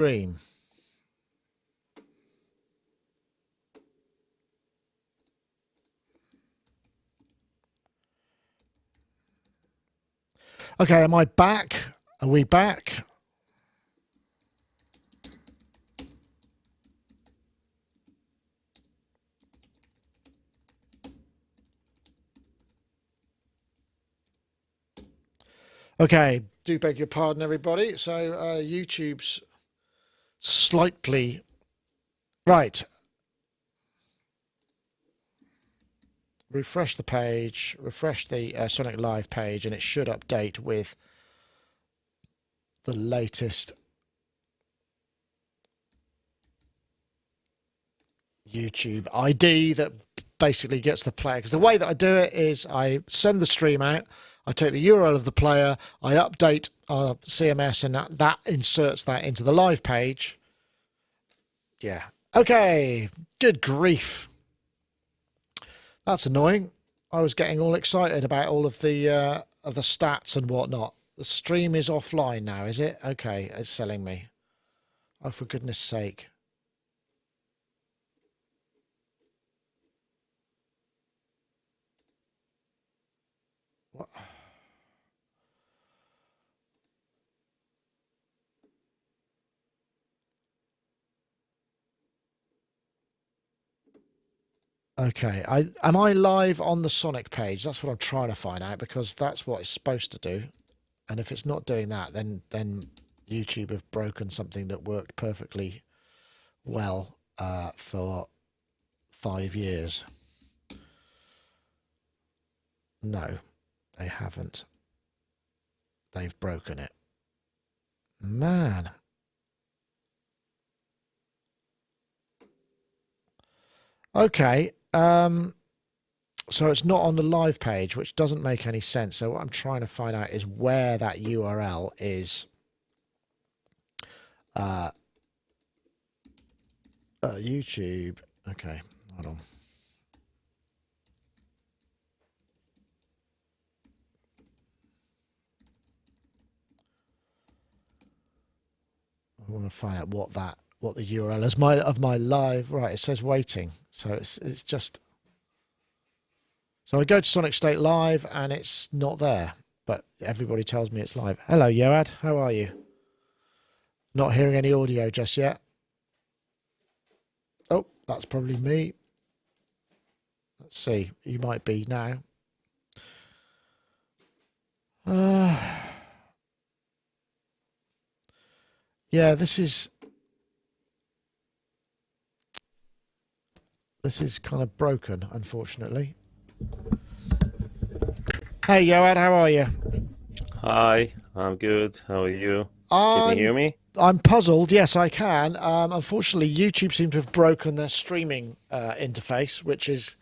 Stream. Okay, am I back? Are we back? Okay, do beg your pardon, everybody. So YouTube's slightly... Right. Refresh the page, refresh the Sonic Live page, and it should update with the latest YouTube ID that basically gets the player. Because the way that I do it is I send the stream out, I take the URL of the player, I update our CMS, and that inserts that into the live page. Yeah. Okay. Good grief. That's annoying. I was getting all excited about all of the stats and whatnot. The stream is offline now, is it? Okay, it's selling me. Oh, for goodness sake. What? Okay, am I live on the Sonic page? That's what I'm trying to find out, because that's what it's supposed to do. And if it's not doing that, then YouTube have broken something that worked perfectly well for 5 years. No, they haven't. They've broken it. Man. Okay. So it's not on the live page, which doesn't make any sense. So what I'm trying to find out is where that URL is. YouTube. Okay, hold on. I want to find out what the URL is of my live. Right, it says waiting. So it's just. So I go to Sonicstate Live and it's not there, but everybody tells me it's live. Hello, Yoad. How are you? Not hearing any audio just yet. Oh, that's probably me. Let's see. You might be now. Yeah, this is kind of broken, unfortunately. Hey, Yoad, how are you? Hi, I'm good. How are you? Can you hear me? I'm puzzled. Yes, I can. Unfortunately, YouTube seem to have broken their streaming interface, which is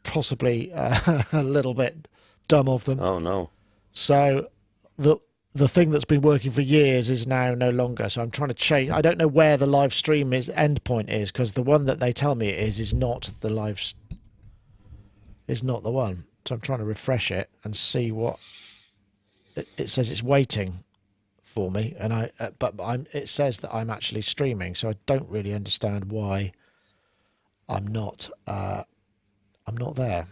possibly a little bit dumb of them. Oh, no. So the thing that's been working for years is now no longer. So I'm trying to change. I don't know where the live stream endpoint is, because the one that they tell me it is not the live. Is not the one. So I'm trying to refresh it and see what it says. It's waiting for me, and it says that I'm actually streaming, so I don't really understand why I'm not there.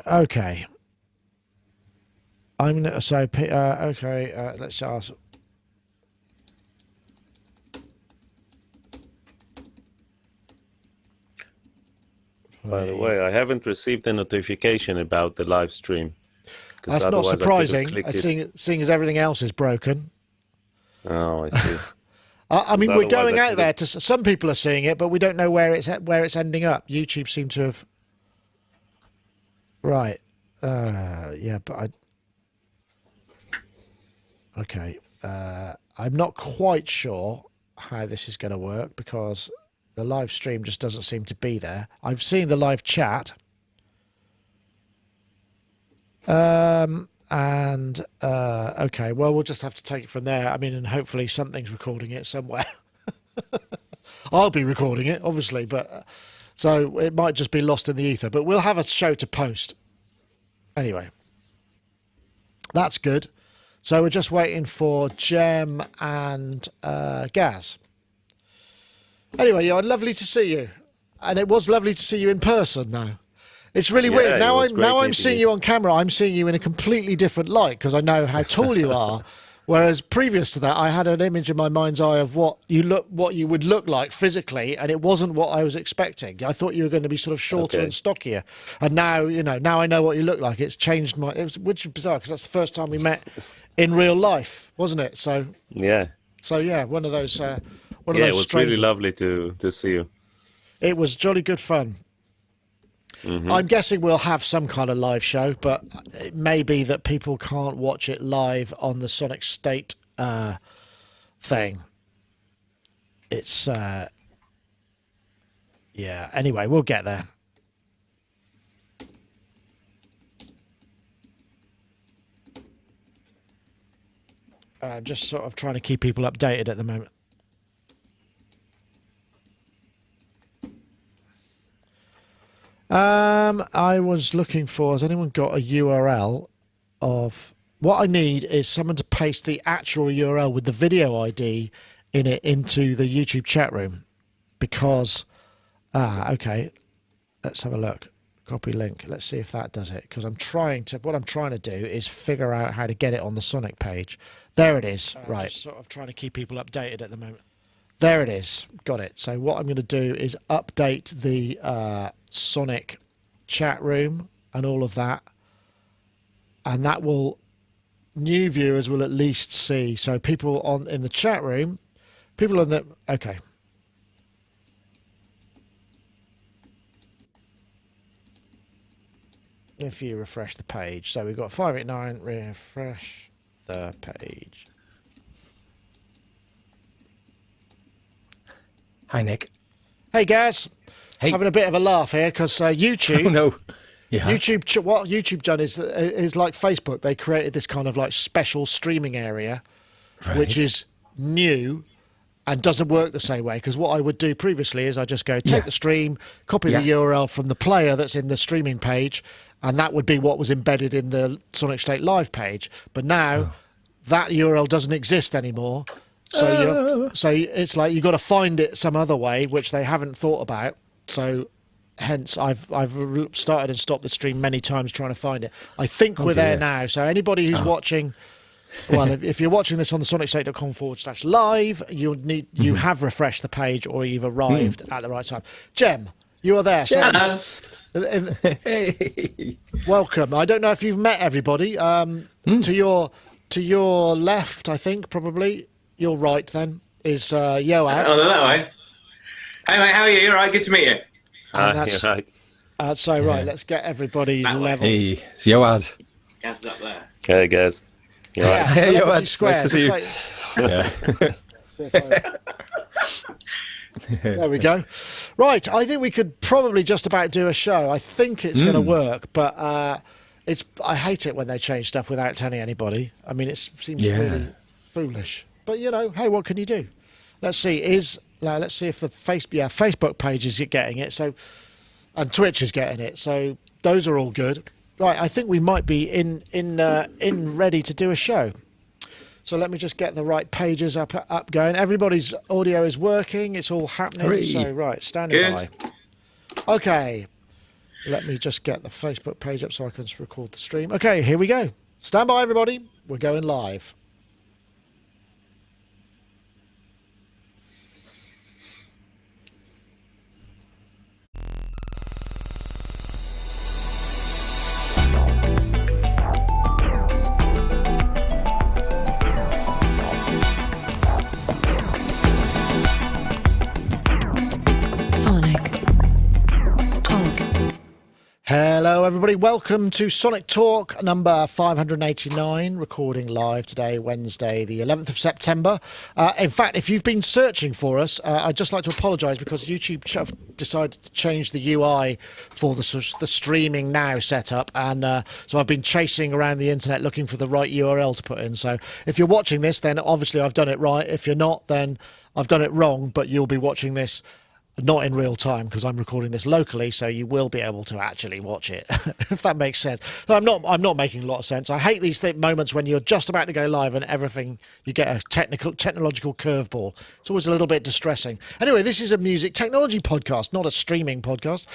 Okay. I'm gonna okay. Let's ask. By the way, I haven't received a notification about the live stream. That's not surprising, seeing as everything else is broken. Oh, I see. I mean, we're going out there to. Some people are seeing it, but we don't know where it's ending up. YouTube seem to have. Right. Yeah, but okay. I'm not quite sure how this is going to work, because the live stream just doesn't seem to be there. I've seen the live chat. Okay, well, we'll just have to take it from there. I mean, and hopefully something's recording it somewhere. I'll be recording it, obviously, but so it might just be lost in the ether. But we'll have a show to post anyway. That's good. So we're just waiting for Jem and Gaz. Anyway, yeah, lovely to see you. And it was lovely to see you in person now. It's really weird. Now I'm seeing you on camera, I'm seeing you in a completely different light because I know how tall you are. Whereas previous to that, I had an image in my mind's eye of what you would look like physically, and it wasn't what I was expecting. I thought you were going to be sort of shorter and stockier, and now now I know what you look like. It's changed which is bizarre because that's the first time we met in real life, wasn't it? So yeah, one of those. It was really lovely to see you. It was jolly good fun. Mm-hmm. I'm guessing we'll have some kind of live show, but it may be that people can't watch it live on the Sonicstate thing. It's anyway, we'll get there. Just sort of trying to keep people updated at the moment. I was looking for, has anyone got a URL of, what I need is someone to paste the actual URL with the video ID in it into the YouTube chat room because, okay, let's have a look. Copy link. Let's see if that does it because what I'm trying to do is figure out how to get it on the Sonic page. There it is. Right. Just sort of trying to keep people updated at the moment. There it is. Got it. So what I'm going to do is update the Sonic chat room and all of that. And that will, new viewers will at least see. So people in the chat room, okay. If you refresh the page. So we've got 589, refresh the page. Hi, Nick. Hey, Gaz. Hey. Having a bit of a laugh here because YouTube. Oh, no. Yeah. What YouTube done is like Facebook. They created this kind of like special streaming area, which is new and doesn't work the same way. Because what I would do previously is I just go take the stream, copy the URL from the player that's in the streaming page, and that would be what was embedded in the Sonicstate Live page. But now that URL doesn't exist anymore. So it's like you've got to find it some other way, which they haven't thought about. So hence I've started and stopped the stream many times trying to find it. I think we're there now. So anybody who's watching, well, if you're watching this on the sonicstate.com/live, you have refreshed the page or you've arrived at the right time. Jem, you are there. So, Hey. welcome. I don't know if you've met everybody. To your left, I think probably. Your right then is Yoad. Oh, that way. Hey mate, how are you? You're right. Good to meet you. Right. Right, let's get everybody's level. Hey, it's Yoad. Gaz up there. Hey guys. Yeah, Hey, Celebrity Yoad. Square. Nice to see you. There we go. Right, I think we could probably just about do a show. I think it's going to work, but I hate it when they change stuff without telling anybody. I mean, it seems really foolish. But hey, what can you do? Let's see. Let's see if the Facebook page is getting it. So, and Twitch is getting it. So those are all good. Right. I think we might be in ready to do a show. So let me just get the right pages up going. Everybody's audio is working. It's all happening. Hooray. So standing by. Okay. Let me just get the Facebook page up so I can record the stream. Okay, here we go. Stand by, everybody. We're going live. Hello, everybody. Welcome to Sonic Talk number 589, recording live today, Wednesday, the 11th of September. In fact, if you've been searching for us, I'd just like to apologise because YouTube have decided to change the UI for the streaming now setup. And so I've been chasing around the internet looking for the right URL to put in. So if you're watching this, then obviously I've done it right. If you're not, then I've done it wrong, but you'll be watching this Not in real time because I'm recording this locally, so you will be able to actually watch it, if that makes sense. So I'm not making a lot of sense. I hate these moments when you're just about to go live and everything, you get a technological curveball. It's always a little bit distressing. Anyway, this is a music technology podcast, not a streaming podcast.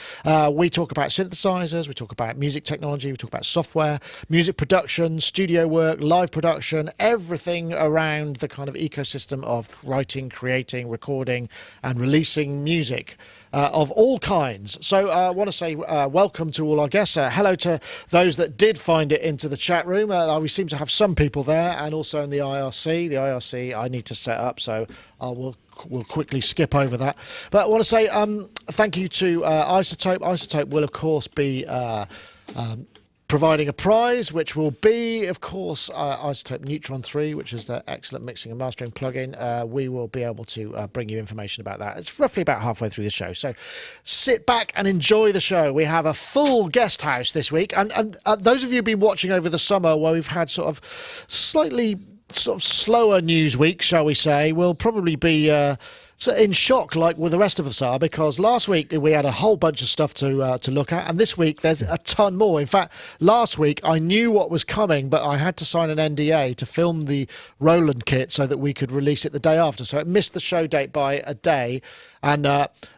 We talk about synthesizers, we talk about music technology, we talk about software, music production, studio work, live production, everything around the kind of ecosystem of writing, creating, recording, and releasing music of all kinds. So I want to say welcome to all our guests. Hello to those that did find it into the chat room. We seem to have some people there, and also in the IRC. The IRC I need to set up, so we'll quickly skip over that. But I want to say thank you to Isotope. Isotope will, of course, be providing a prize, which will be, of course, Isotope Neutron 3, which is the excellent mixing and mastering plugin. We will be able to bring you information about that. It's roughly about halfway through the show, so sit back and enjoy the show. We have a full guest house this week, and those of you who've been watching over the summer where we've had sort of slightly slower news week, shall we say, will probably be in shock like with the rest of us are, because last week we had a whole bunch of stuff to look at, and this week there's a ton more. In fact, last week I knew what was coming, but I had to sign an NDA to film the Roland kit so that we could release it the day after, so it missed the show date by a day, and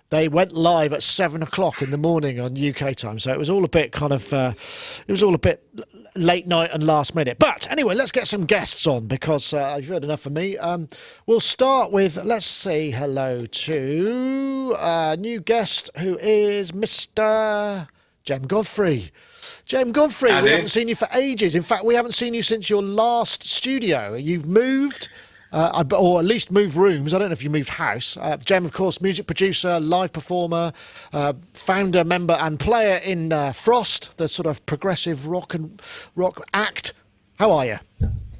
they went live at 7 o'clock in the morning on UK time. So it was all a bit late night and last minute. But anyway, let's get some guests on, because you've heard enough from me. We'll start with, let's say hello to a new guest who is Mr. Jem Godfrey. Jem Godfrey, we haven't seen you for ages. In fact, we haven't seen you since your last studio. You've moved. Or at least moved rooms. I don't know if you moved house. Jem, of course, music producer, live performer, founder, member and player in Frost, the sort of progressive rock act. How are you?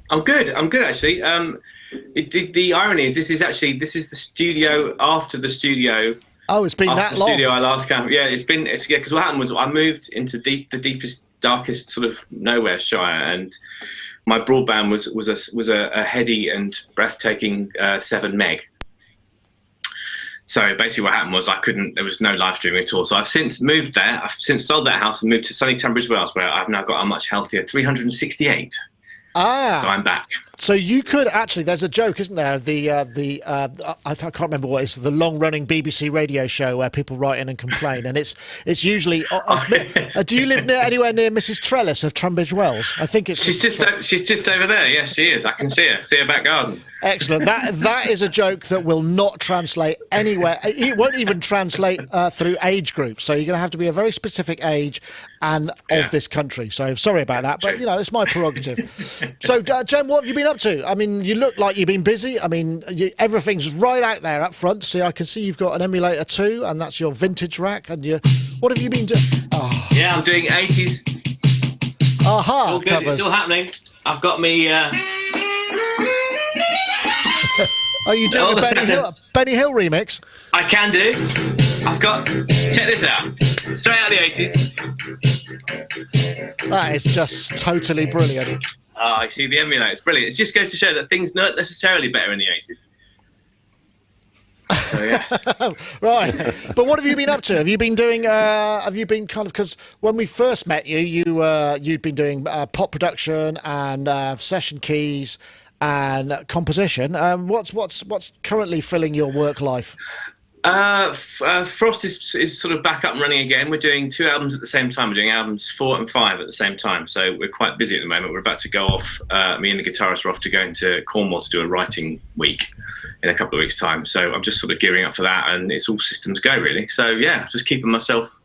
I'm good actually. The irony is this is the studio after the studio. Oh, it's been that long. Studio I last came. Yeah, because what happened was I moved into the deepest, darkest sort of nowhere shire, and my broadband was a heady and breathtaking 7 meg. So basically what happened was there was no live streaming at all. So I've since moved there. I've since sold that house and moved to sunny Tunbridge Wells, where I've now got a much healthier 368. So I'm back. So you could actually, there's a joke, isn't there? I can't remember what it is, the long-running BBC radio show where people write in and complain, and it's usually. Do you live anywhere near Mrs. Trellis of Tunbridge Wells? I think it's. She's just over there. Yes, she is. I can see her. See her back garden. Excellent. That is a joke that will not translate anywhere. It won't even translate through age groups. So you're going to have to be a very specific age and of this country. So sorry about that, but it's my prerogative. So Jem, what have you been up to? I mean, you look like you've been busy. I mean, everything's right out there up front. See, I can see you've got an emulator too, and that's your vintage rack. And what have you been doing? Oh. Yeah, I'm doing 80s. Aha! It's all good. Covers. It's all happening. I've got me. Are you doing a Benny Hill remix? I can do. I've got. Check this out. Straight out of the 80s. That is just totally brilliant. I see the emulator. It's brilliant. It just goes to show that things not necessarily better in the 80s. So, yes. Right. But what have you been up to? Have you been doing? Have you been kind of, because when we first met you, you'd been doing pop production and session keys and composition. What's currently filling your work life? Frost is sort of back up and running again. We're doing 2 albums at the same time. We're doing albums 4 and 5 at the same time. So we're quite busy at the moment. We're about to go off. Me and the guitarist are off to go into Cornwall to do a writing week in a couple of weeks' time. So I'm just sort of gearing up for that, and it's all systems go really. So yeah, just keeping myself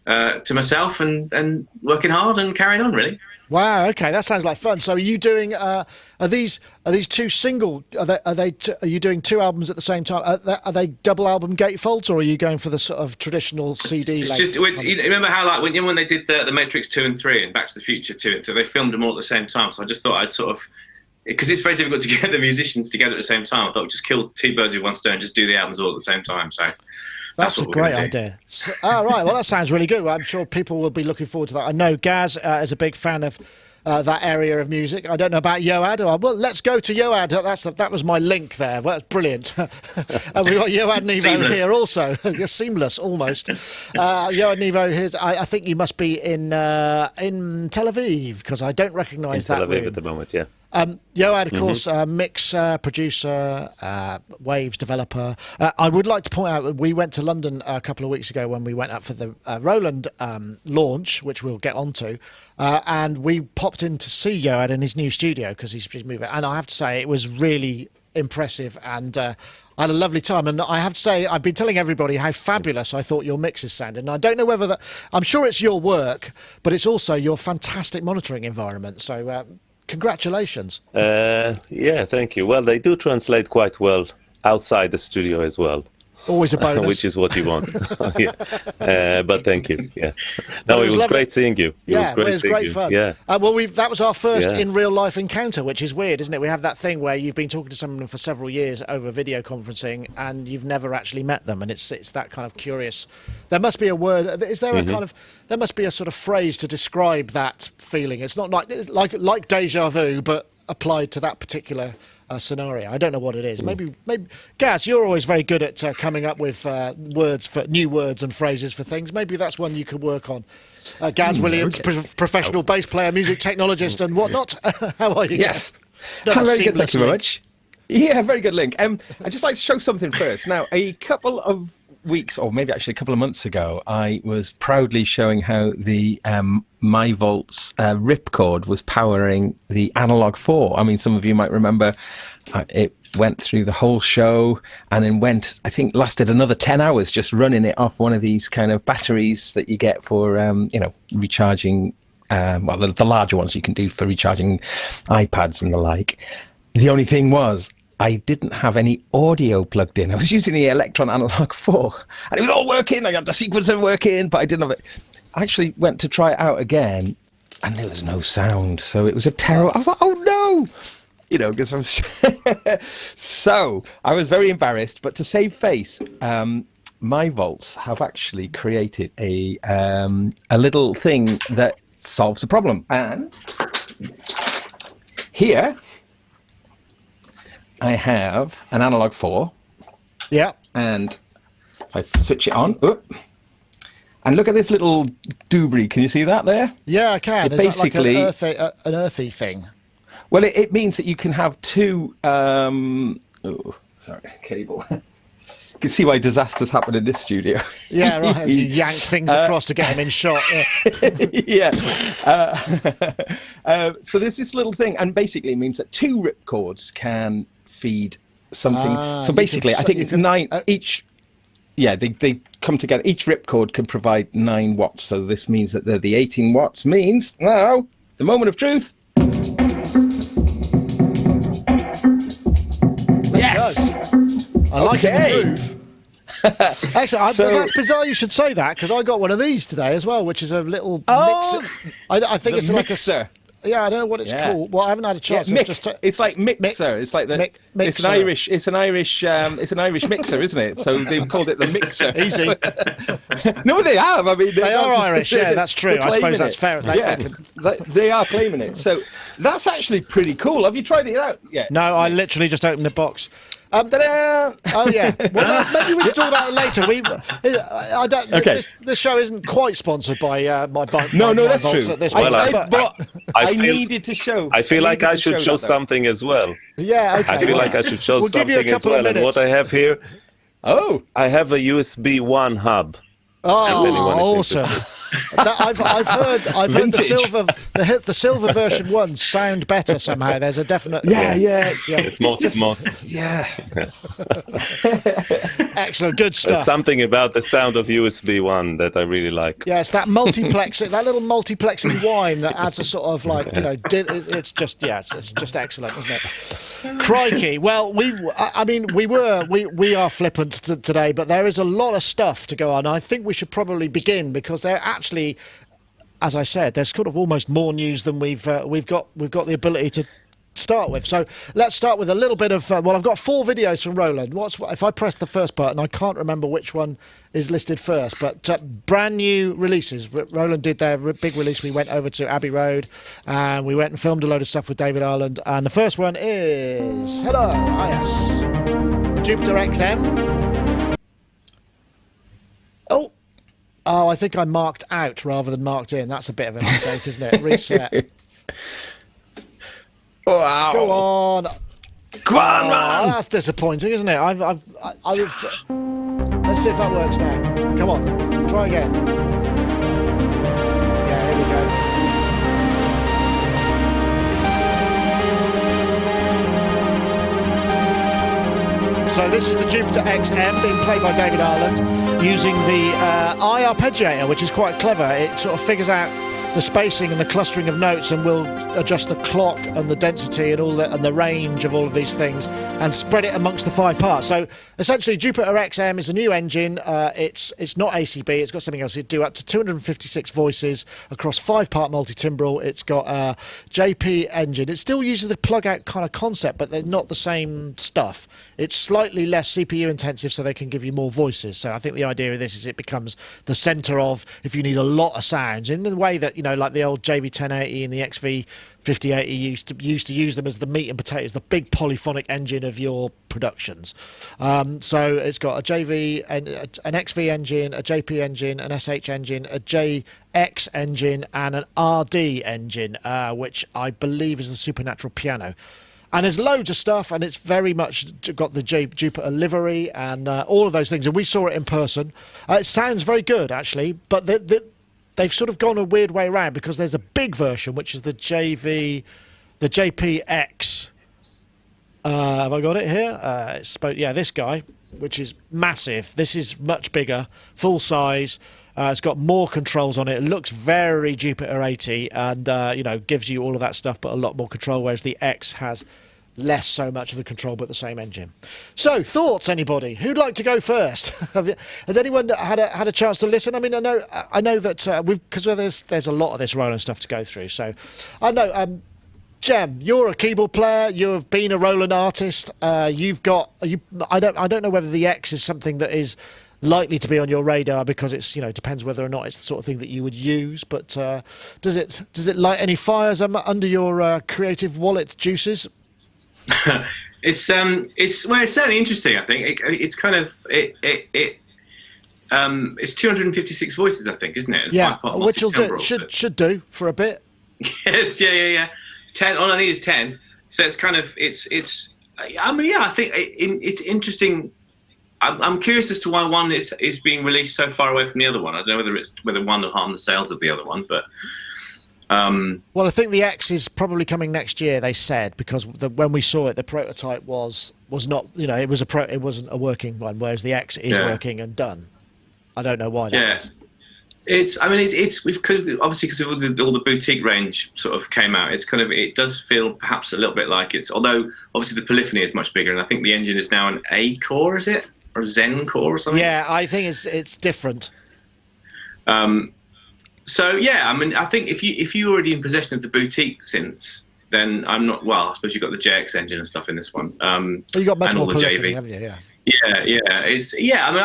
to myself and working hard and carrying on really. Wow. Okay, that sounds like fun. So, are you doing? Are these two single? Are you doing 2 albums at the same time? Are they double album gatefolds, or are you going for the sort of traditional CD? It's just you remember how like when they did the Matrix 2 and 3 and Back to the Future 2 and 3, they filmed them all at the same time. So I just thought I'd sort of, because it's very difficult to get the musicians together at the same time. I thought I'd just kill 2 birds with one stone, just do the albums all at the same time. So. That's a great idea. Right. Well, that sounds really good. Well, I'm sure people will be looking forward to that. I know Gaz is a big fan of that area of music. I don't know about Yoad. Well, let's go to Yoad. That was my link there. Well, that's brilliant. And we've got Yoad Nevo Seamless. here also. You're seamless, almost. Yoad Nevo, I think you must be in Tel Aviv, because I don't recognise that Tel Aviv room. at the moment, yeah. Yoad, of course, mix producer, Waves developer. I would like to point out that we went to London a couple of weeks ago when we went up for the Roland launch, which we'll get onto, and we popped in to see Yoad in his new studio because he's moving. And I have to say, it was really impressive, and I had a lovely time. And I have to say, I've been telling everybody how fabulous I thought your mixes sounded. And I don't know whether that, I'm sure it's your work, but it's also your fantastic monitoring environment. So congratulations. Yeah, thank you. Well, they do translate quite well outside the studio as well. Always a bonus. Which is what you want. Yeah. But thank you. Yeah. No, it it was was lovely. great seeing you. Yeah, it was seeing great you. fun. Yeah. Well, that was our first Yeah. in real life encounter, which is weird, isn't it? We have that thing where you've been talking to someone for several years over video conferencing, and you've never actually met them, and it's that kind of curious. There must be a word. Is there a kind of? There must be a sort of phrase to describe that feeling. It's not it's like deja vu, but applied to that particular scenario. I don't know what it is. Maybe Gaz, you're always very good at coming up with new words and phrases for things. Maybe that's one you could work on. Gaz Williams, professional bass player, music technologist, and whatnot. How are you? Yes. Not I'm a very good, seamless thank you very link. much. Yeah, very good link. I'd just like to show something first. Now, a couple of weeks, or maybe actually a couple of months ago, I was proudly showing how the MyVolt's ripcord was powering the Analog 4. I mean, some of you might remember it went through the whole show and then lasted another 10 hours just running it off one of these kind of batteries that you get for, recharging, the larger ones you can do for recharging iPads and the like. The only thing was, I didn't have any audio plugged in. I was using the Electron Analog 4 and it was all working. I got the sequencer working, but I didn't have it. I actually went to try it out again and there was no sound. So it was a terrible, I was like, oh no! Because I was so I was very embarrassed. But to save face, MyVolts have actually created a little thing that solves the problem. And here I have an Analog 4. Yeah. And if I switch it on, and look at this little doobry. Can you see that there? Yeah, I can. It Is basically, that like an earthy thing? Well, it means that you can have two. Cable. You can see why disasters happen in this studio. Yeah, right. As you yank things across to get them in shot. Yeah. Yeah. So there's this little thing, and basically it means that two ripcords can feed something. So basically, I think each. Yeah, they come together. Each ripcord can provide 9 watts. So this means that the 18 watts means now the moment of truth. Yes. I like it in the groove. Actually, that's bizarre you should say that, because I got one of these today as well, which is a little mixer. I think it's like mixer. Yeah, I don't know what it's called. Well, I haven't had a chance. It's like mixer. It's like it's an Irish. It's an Irish mixer, isn't it? So they've called it the mixer. Easy. No, they have. I mean, they are Irish. Yeah, that's true. I suppose that's fair. They are claiming it. So that's actually pretty cool. Have you tried it out yet? No, I literally just opened the box. Ta-da! Oh yeah. Well, maybe we can talk about it later. I don't. Okay. This show isn't quite sponsored by my bank. No, that's true. At this Well, point, I needed to show. I feel like I should show something as well. Yeah. Okay. I feel like I should show we'll something give you a as couple well. of And what I have here, I have a USB 1 hub. Oh, awesome! I've heard the silver version ones sound better somehow. There's a definite Yeah. It's more. Yeah. Excellent, good stuff. There's something about the sound of USB 1 that I really like. Yeah, it's that multiplexing, that little multiplexing whine that adds a sort of like, it's just excellent, isn't it? Crikey! Well, we are flippant today, but there is a lot of stuff to go on. I think we should probably begin because there actually, as I said, there's kind of almost more news than we've got the ability start with. So let's start with a little bit of well, I've got 4 videos from Roland. If I press the first button, I can't remember which one is listed first, but brand new releases. Roland did their big release. We went over to Abbey Road and we went and filmed a load of stuff with David Ireland, and the first one is yes, Jupiter XM. Oh, I think I marked out rather than marked in. That's a bit of a mistake, isn't it? Reset. Wow. Go on. Come on, man. That's disappointing, isn't it? Let's see if that works now. Come on. Try again. Yeah, here we go. So this is the Jupiter XM being played by David Ireland using the eye arpeggiator, which is quite clever. It sort of figures out the spacing and the clustering of notes, and will adjust the clock and the density and all that, and the range of all of these things, and spread it amongst the 5 parts. So essentially, Jupiter XM is a new engine. It's not ACB. It's got something else. It do up to 256 voices across 5-part multi-timbral. It's got a JP engine. It still uses the plug-out kind of concept, but they're not the same stuff. It's slightly less CPU intensive, so they can give you more voices. So I think the idea of this is it becomes the centre of, if you need a lot of sounds, in the way that, like the old JV1080 and the XV5080 used to use them as the meat and potatoes, the big polyphonic engine of your productions. So it's got a JV, an XV engine, a JP engine, an SH engine, a JX engine, and an RD engine, which I believe is the Supernatural piano. And there's loads of stuff, and it's very much got the Jupiter livery and all of those things. And we saw it in person. It sounds very good, actually, but they've sort of gone a weird way around, because there's a big version, which is the JPX. Have I got it here? This guy, which is massive. This is much bigger, full size. It's got more controls on it. It looks very Jupiter 80, and gives you all of that stuff, but a lot more control. Whereas the X has less so much of the control, but the same engine. So, thoughts, anybody? Who'd like to go first? Has anyone had a chance to listen? I mean, I know that because there's a lot of this Roland stuff to go through. So, I know. Jem, you're a keyboard player. You've been a Roland artist. I don't know whether the X is something that is likely to be on your radar, because it's depends whether or not it's the sort of thing that you would use. But does it light any fires under your creative wallet juices? It's certainly interesting. I think it's kind of it's 256 voices, I think, isn't it? Yeah, which should do for a bit. Yes, yeah. 10. All I need is 10. So it's kind of it's. I mean, yeah, I think it's interesting. I'm curious as to why one is being released so far away from the other one. I don't know whether one will harm the sales of the other one, but. Well, I think the X is probably coming next year, they said, because when we saw it, the prototype was not, it wasn't a working one, whereas the X is working and done. I don't know why that is. We've obviously, because all the boutique range sort of came out. It does feel perhaps a little bit like although obviously the polyphony is much bigger, and I think the engine is now an A core, is it, or Zen core or something? Yeah, I think it's different. So yeah, I mean, I think if you're already in possession of the boutique synths, then I'm not. Well, I suppose you've got the JX engine and stuff in this one. You got much more polyphony, haven't you? Yeah. I mean,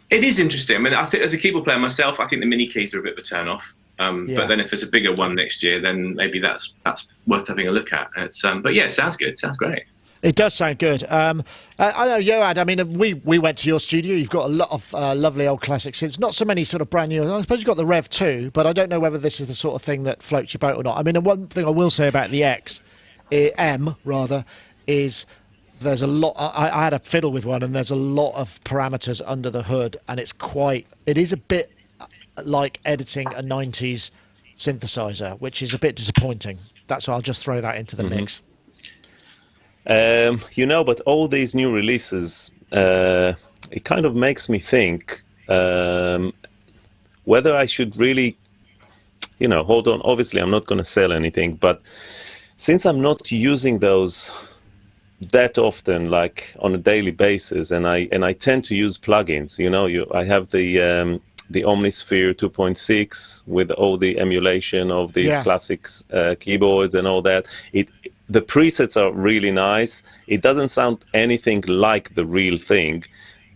it is interesting. I mean, I think as a keyboard player myself, I think the mini keys are a bit of a turn off. But then if there's a bigger one next year, then maybe that's worth having a look at. But yeah, it sounds good. It sounds great. It does sound good. I know, Yoad, I mean, we went to your studio. You've got a lot of lovely old classic synths. Not so many sort of brand new. I suppose you've got the Rev 2, but I don't know whether this is the sort of thing that floats your boat or not. I mean, the one thing I will say about the M, is there's a lot. I had a fiddle with one, and there's a lot of parameters under the hood, and it is a bit like editing a 90s synthesizer, which is a bit disappointing. That's why I'll just throw that into the mix. But all these new releases, it kind of makes me think whether I should really, hold on. Obviously, I'm not going to sell anything, but since I'm not using those that often, like on a daily basis, and I tend to use plugins. I have the the Omnisphere 2.6 with all the emulation of these classics keyboards and all that. The presets are really nice. It doesn't sound anything like the real thing,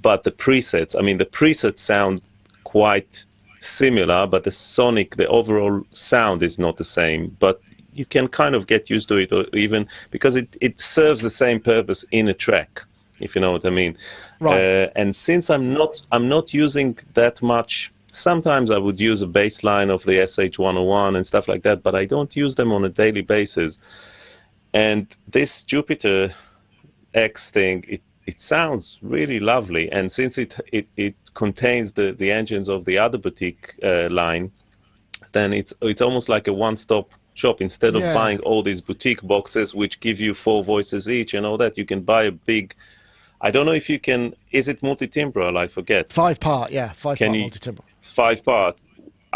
but the presets sound quite similar, but the overall sound is not the same. But you can kind of get used to it, or even because it serves the same purpose in a track, if you know what I mean. Right. And since I'm not using that much, sometimes I would use a bass line of the SH-101 and stuff like that, but I don't use them on a daily basis. And this Jupiter X thing, it sounds really lovely. And since it contains the engines of the other boutique line, then it's almost like a one-stop shop. Instead of buying all these boutique boxes which give you 4 voices each and all that, you can buy a big, I don't know if you can, is it multi-timbral? I forget. 5-part, 5-part multi-timbral. 5-part,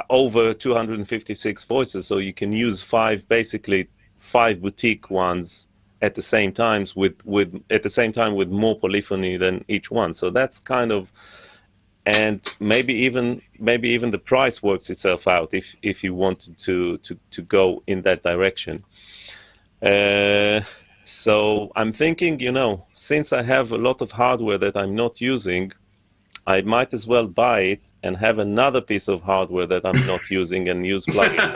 over 256 voices, so you can use 5 boutique ones at the same time with more polyphony than each one. So that's kind of, and maybe even the price works itself out if you wanted to go in that direction. So I'm thinking, since I have a lot of hardware that I'm not using, I might as well buy it and have another piece of hardware that I'm not using and use plugins.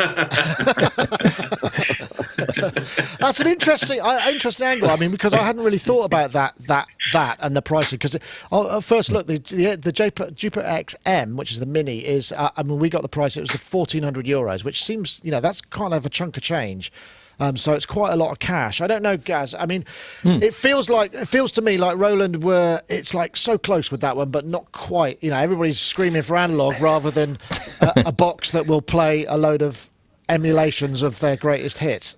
That's an interesting angle. I mean, because I hadn't really thought about that and the pricing. Because first look, the Jupiter XM, which is the Mini, is we got the price. It was the €1,400, which seems that's kind of a chunk of change. So it's quite a lot of cash. I don't know, Gaz. I mean, it feels to me like Roland it's like so close with that one, but not quite. Everybody's screaming for analog rather than a box that will play a load of emulations of their greatest hits.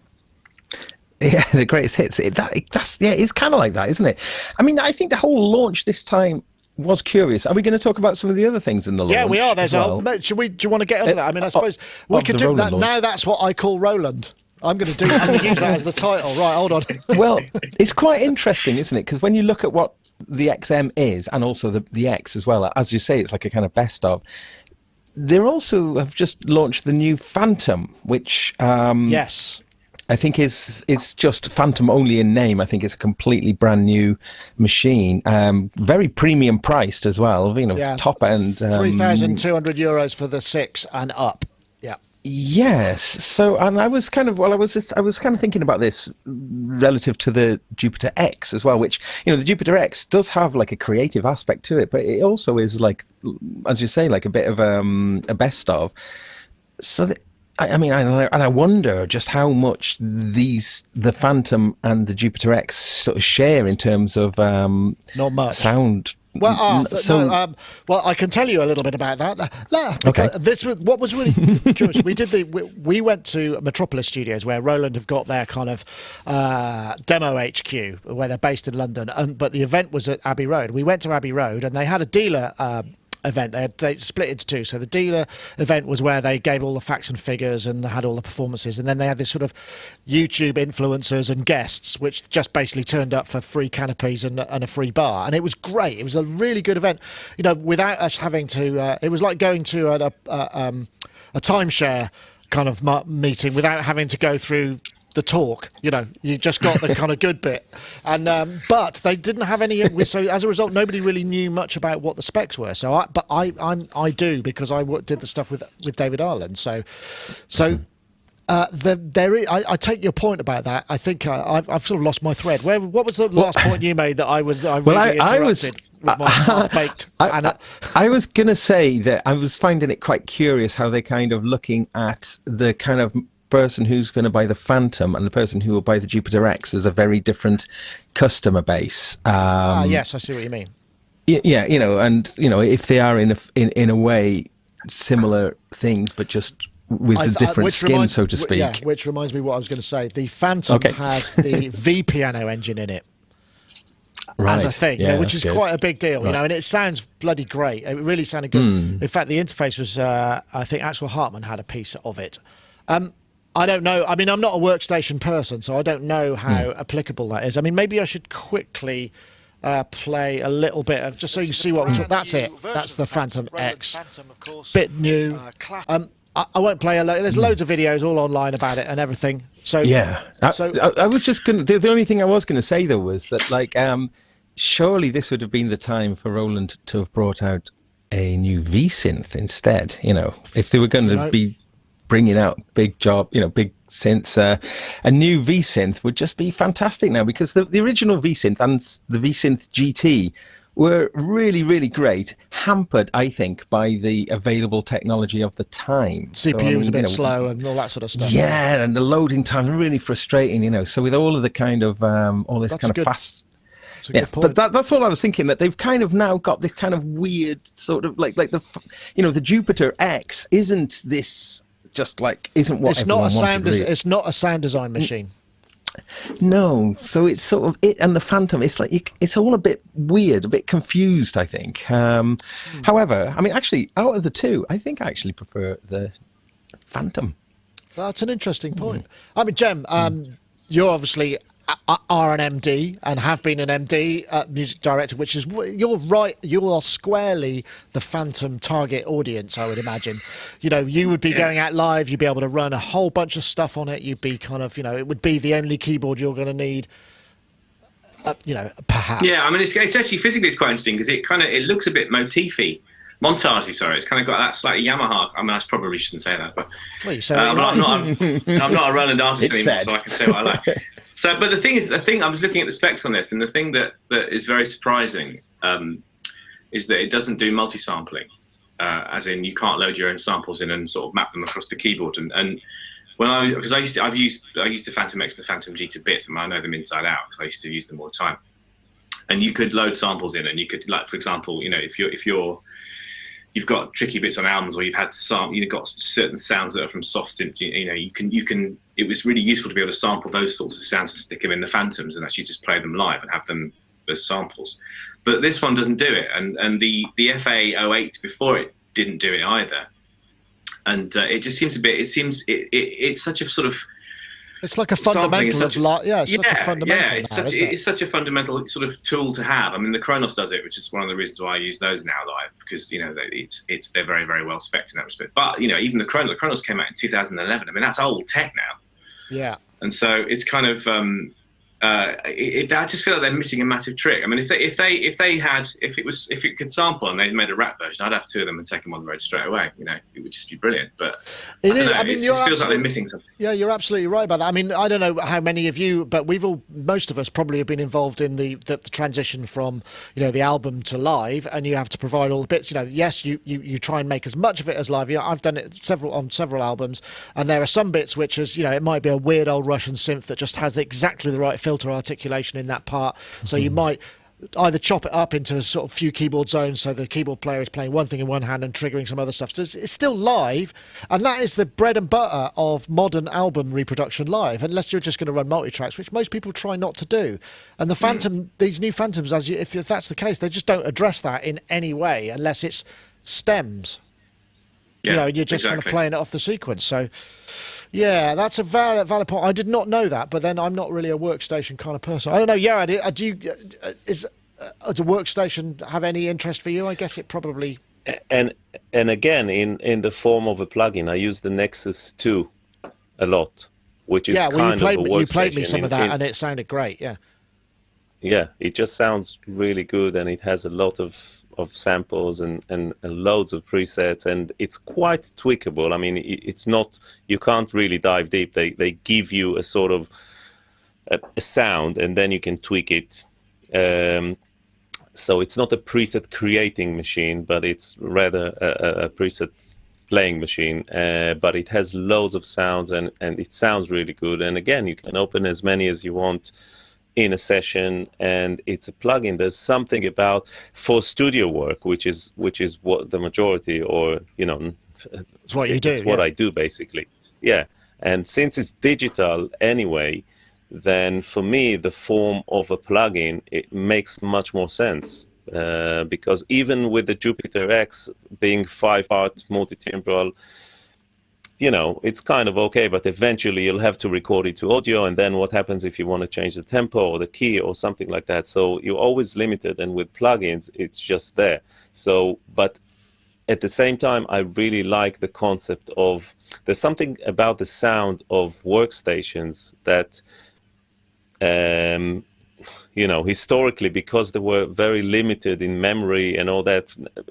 Yeah, the greatest hits. It's kind of like that, isn't it? I mean, I think the whole launch this time was curious. Are we going to talk about some of the other things in the launch? Yeah, we are. Do you want to get onto that? I mean, I suppose we could do that. Launch. Now that's what I call Roland. I'm going to use that as the title. Right, hold on. Well, it's quite interesting, isn't it? Because when you look at what the XM is, and also the X as well, as you say, it's like a kind of best of. They also have just launched the new Phantom, which yes, I think is just Phantom only in name. I think it's a completely brand new machine, very premium priced as well. Top end, €3,200 for the 6 and up. Yeah. Yes. So, and I was kind of thinking about this relative to the Jupiter X as well, which, the Jupiter X does have like a creative aspect to it, but it also is like, as you say, like a bit of a best of. So, I wonder just how much the Phantom and the Jupiter X sort of share in terms of not much sound. Well, I can tell you a little bit about that. Okay. This was what was really curious. We went to Metropolis Studios, where Roland have got their kind of demo HQ, where they're based in London. But the event was at Abbey Road. We went to Abbey Road, and they had a dealer event. They split into two. So the dealer event was where they gave all the facts and figures and had all the performances, and then they had this sort of YouTube influencers and guests, which just basically turned up for free canopies and a free bar, and it was great. It was a really good event, without us having to. It was like going to a timeshare kind of meeting without having to go through the talk. You just got the kind of good bit, and but they didn't have any. So as a result, nobody really knew much about what the specs were. So I do, because I did the stuff with David Ireland. So I take your point about that. I think I've sort of lost my thread. What was the last point you made that I really interrupted with my half-baked? I was going to say that I was finding it quite curious how they kind of looking at the kind of person who's going to buy the Phantom and the person who will buy the Jupiter X as a very different customer base. Yes, I see what you mean. Yeah, and if they are in a way similar things, but just with a different skin, so to speak. Yeah, which reminds me what I was going to say. The Phantom has the V piano engine in it. Right. As a thing, which is good. Quite a big deal, right. And it sounds bloody great. It really sounded good. In fact, the interface was, I think Axel Hartman had a piece of it. I don't know. I mean, I'm not a workstation person, so I don't know how applicable that is. I mean, maybe I should quickly play a little bit of, just so you can see what we're talking. That's it. That's the Phantom X. Bit new. I won't play a lot. There's loads of videos all online about it and everything. So yeah, I was just going to. The only thing I was going to say though was that, like, surely this would have been the time for Roland to have brought out a new V-synth instead. You know, if they were going to be bringing out big synths, a new V-synth would just be fantastic now, because the original V-synth and the V-synth GT were really, really great, hampered, I think, by the available technology of the time. CPU was a bit slow and all that sort of stuff. Yeah, and the loading time really frustrating, you know. So with all of the kind of all this kind of fast. Yeah, but that's all I was thinking, that they've kind of now got this kind of weird sort of like the, you know, the Jupiter X isn't this just like isn't what it's not a sound really. It's not a sound design machine. No, so it's sort of it and the Phantom. It's like it's all a bit weird, a bit confused, I think. However, I mean, actually, out of the two, I think I actually prefer the Phantom. That's an interesting point. I mean, Jem, you're obviously are an MD and have been an MD, music director, which is, you're right, you are squarely the Phantom target audience, I would imagine. You know, you would be going out live, you'd be able to run a whole bunch of stuff on it, you'd be kind of, you know, it would be the only keyboard you're going to need, you know, perhaps. Yeah, I mean, it's actually physically it's quite interesting, because it looks a bit motify. Montagey, sorry, it's kind of got that slightly Yamaha. I mean, I probably shouldn't say that, but well, you say I'm not a Roland artist anymore, said. so I can say what I like. So, but the thing I was looking at the specs on this, and the thing that is very surprising is that it doesn't do multi-sampling, as in you can't load your own samples in and sort of map them across the keyboard. And when I used the Phantom X and the Phantom G to bits, and I know them inside out because I used to use them all the time. And you could load samples in, and you could, like, for example, you know, if you've got tricky bits on albums, or you've got certain sounds that are from soft synths, you know, you can. It was really useful to be able to sample those sorts of sounds and stick them in the Phantoms and actually just play them live and have them as samples. But this one doesn't do it, and the FA08 before it didn't do it either. And it just seems a bit. It's such a sort of. It's like a fundamental of such a fundamental. It's such a fundamental sort of tool to have. I mean, the Kronos does it, which is one of the reasons why I use those now live, because, you know, they're very, very well spec'd in that respect. But, you know, even the Kronos came out in 2011. I mean, that's old tech now. Yeah. And so it's kind of I just feel like they're missing a massive trick. I mean, if it could sample and they made a rap version, I'd have two of them and take them on the road straight away. You know, it would just be brilliant. But it just feels like they're missing something. Yeah, you're absolutely right about that. I mean, I don't know how many of you, but most of us probably have been involved in the transition from, you know, the album to live, and you have to provide all the bits. You know, yes, you try and make as much of it as live. Yeah, I've done it on several albums, and there are some bits which is, you know, it might be a weird old Russian synth that just has exactly the right filter articulation in that part, so you might either chop it up into a sort of few keyboard zones, so the keyboard player is playing one thing in one hand and triggering some other stuff. So it's still live, and that is the bread and butter of modern album reproduction live, unless you're just going to run multi-tracks, which most people try not to do. And the Phantom, these new Phantoms, if that's the case, they just don't address that in any way, unless it's stems. Yeah, you know, you're just kind of playing it off the sequence. So yeah, that's a valid point. I did not know that, but then I'm not really a workstation kind of person. I don't know. Yeah, does a workstation have any interest for you? I guess it probably. And again, in the form of a plugin, I use the Nexus 2 a lot, which is kind of a workstation. You played me some of that, and it sounded great. Yeah. Yeah, it just sounds really good, and it has a lot of samples and loads of presets, and it's quite tweakable. I mean, it's not, you can't really dive deep. They give you a sort of a sound, and then you can tweak it. So it's not a preset creating machine, but it's rather a preset playing machine. But it has loads of sounds, and it sounds really good. And again, you can open as many as you want in a session, and it's a plugin. There's something about, for studio work, which is what the majority, or, you know, it's what you do. It's what I do, basically. Yeah, and since it's digital anyway, then for me the form of a plugin, it makes much more sense, because even with the Jupiter X being 5-part multi-timbral, it's kind of okay, but eventually you'll have to record it to audio, and then what happens if you want to change the tempo or the key or something like that? So you're always limited, and with plugins, it's just there. So, but at the same time, I really like the concept of, there's something about the sound of workstations that, historically, because they were very limited in memory and all that,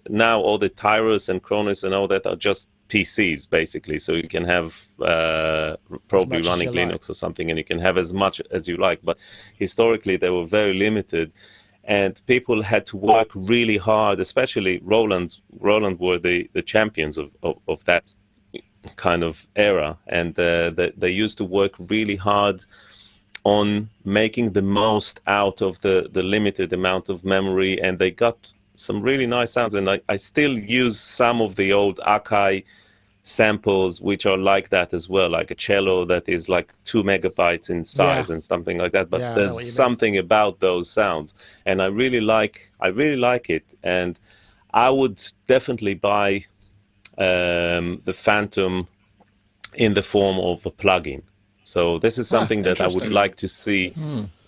now all the Tyrus and Cronus and all that are just PCs, basically. So you can have probably running Linux or something, and you can have as much as you like. But historically, they were very limited. And people had to work really hard, especially Roland were the champions of that kind of era. And they used to work really hard on making the most out of the limited amount of memory. And they got some really nice sounds. And I still use some of the old Akai samples, which are like that as well, like a cello that is like 2 megabytes in size and something like that. But there's something about those sounds, and I really like it. And I would definitely buy the Phantom in the form of a plugin. So this is something that I would like to see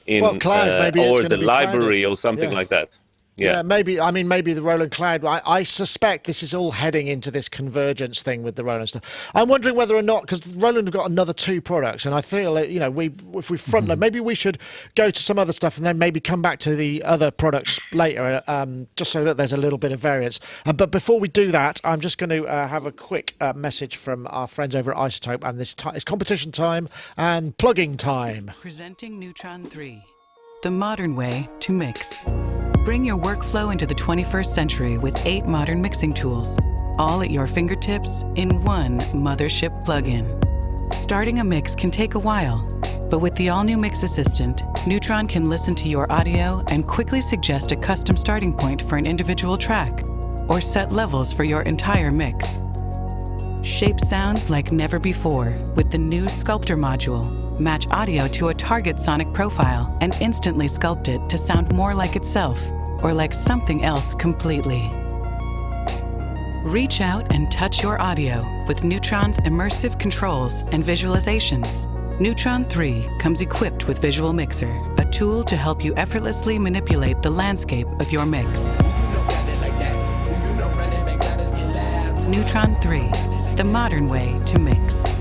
in Cloud, or the library or something like that. Yeah, maybe the Roland Cloud. I suspect this is all heading into this convergence thing with the Roland stuff. I'm wondering whether or not, because Roland have got another 2 products, and I feel if we front load, maybe we should go to some other stuff and then maybe come back to the other products later, just so that there's a little bit of variance. But before we do that, I'm just going to have a quick message from our friends over at Isotope, and it's competition time and plugging time. Presenting Neutron 3, the modern way to mix. Bring your workflow into the 21st century with 8 modern mixing tools, all at your fingertips in one mothership plugin. Starting a mix can take a while, but with the all-new Mix Assistant, Neutron can listen to your audio and quickly suggest a custom starting point for an individual track, or set levels for your entire mix. Shape sounds like never before with the new Sculptor module. Match audio to a target sonic profile and instantly sculpt it to sound more like itself or like something else completely. Reach out and touch your audio with Neutron's immersive controls and visualizations. Neutron 3 comes equipped with Visual Mixer, a tool to help you effortlessly manipulate the landscape of your mix. Neutron 3, the modern way to mix.